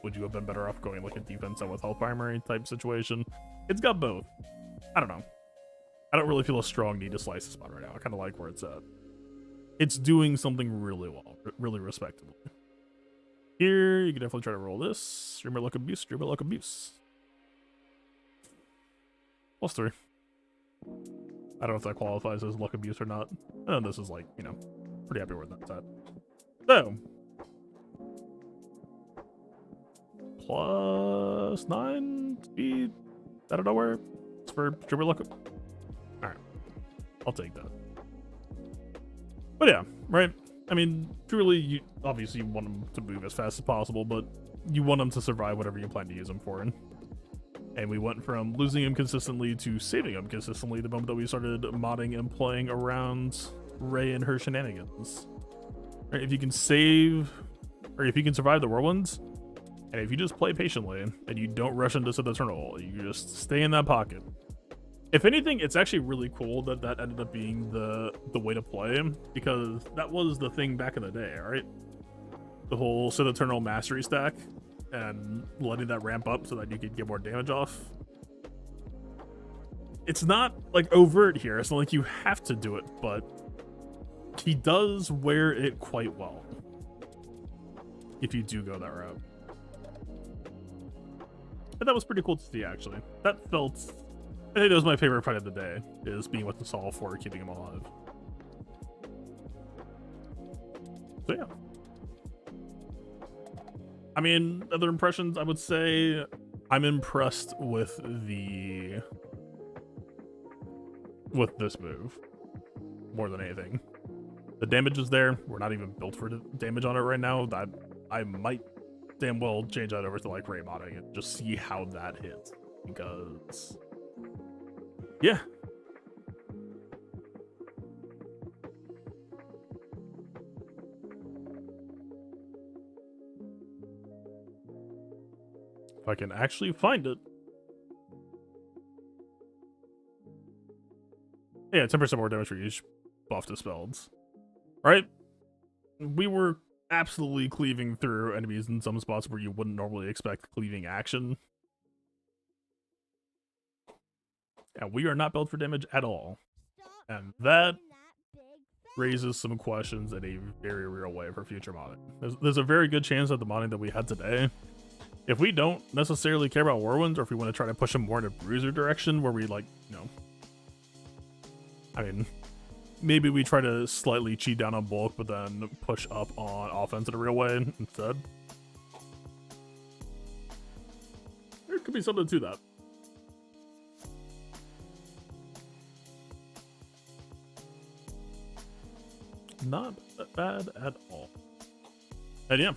would you have been better off going like a defense and with health primary type situation? It's got both. I don't know. I don't really feel a strong need to slice the spot right now. I kind of like where it's at. It's doing something really well, really respectable. Here, you can definitely try to roll this. Streamer luck abuse, streamer luck abuse. +3. I don't know if that qualifies as luck abuse or not. I know this is like, you know, pretty happy where that's at. So, +9 speed out of nowhere. It's for streamer luck. Alright, I'll take that. But yeah, right? I mean, truly, you obviously want him to move as fast as possible, but you want him to survive whatever you plan to use him for. And we went from losing him consistently to saving him consistently the moment that we started modding and playing around Ray and her shenanigans. Right, if you can save, or if you can survive the whirlwinds, and if you just play patiently and you don't rush into the Eternal, you just stay in that pocket. If anything, it's actually really cool that that ended up being the way to play him, because that was the thing back in the day, right? The whole Sith Eternal Mastery stack and letting that ramp up so that you could get more damage off. It's not like overt here. It's not like you have to do it, but he does wear it quite well if you do go that route. And that was pretty cool to see, actually. That felt... I think that was my favorite fight of the day, is being with the Saul for keeping him alive. So yeah. I mean, other impressions, I would say I'm impressed with this move more than anything. The damage is there. We're not even built for damage on it right now. That I might damn well change that over to like Ray modding and just see how that hits, because yeah. If I can actually find it. Yeah, 10% more damage for each buff dispelled. Right? We were absolutely cleaving through enemies in some spots where you wouldn't normally expect cleaving action. And we are not built for damage at all. And that raises some questions in a very real way for future modding. There's a very good chance that the modding that we had today If we don't necessarily care about Whirlwinds, or if we want to try to push him more in a bruiser direction where we like, you know, I mean, maybe we try to slightly cheat down on bulk, but then push up on offense in a real way instead. There could be something to that. Not bad at all. And yeah.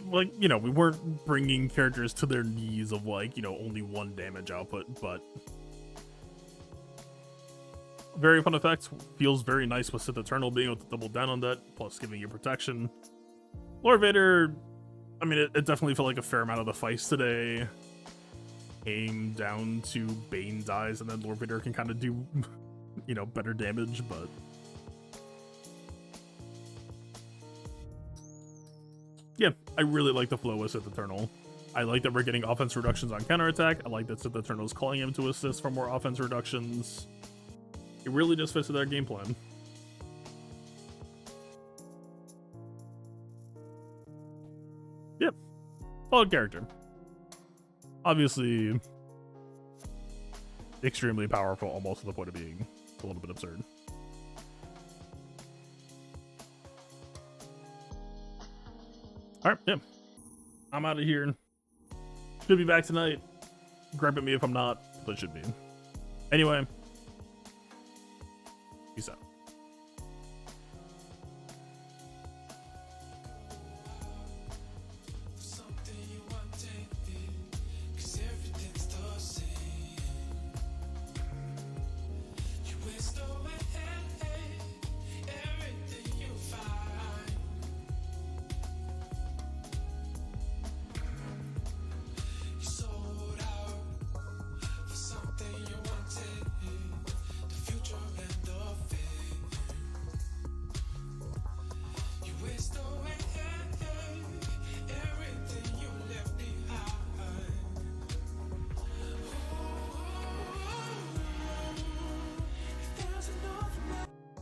Like, you know, we weren't bringing characters to their knees of, like, you know, only 1 damage output, but very fun effect. Feels very nice with Sith Eternal being able to double down on that, plus giving you protection. Lord Vader, I mean, it definitely felt like a fair amount of the fights today came down to Bane dies, and then Lord Vader can kind of do, you know, better damage, but yeah, I really like the flow with Sith Eternal. I like that we're getting offense reductions on counterattack. I like that Sith Eternal is calling him to assist for more offense reductions. It really just fits with our game plan. Yep. Solid character. Obviously, extremely powerful, almost to the point of being a little bit absurd. Alright, yeah. I'm out of here. Should be back tonight. Gripe at me if I'm not, but should be. Anyway, peace out.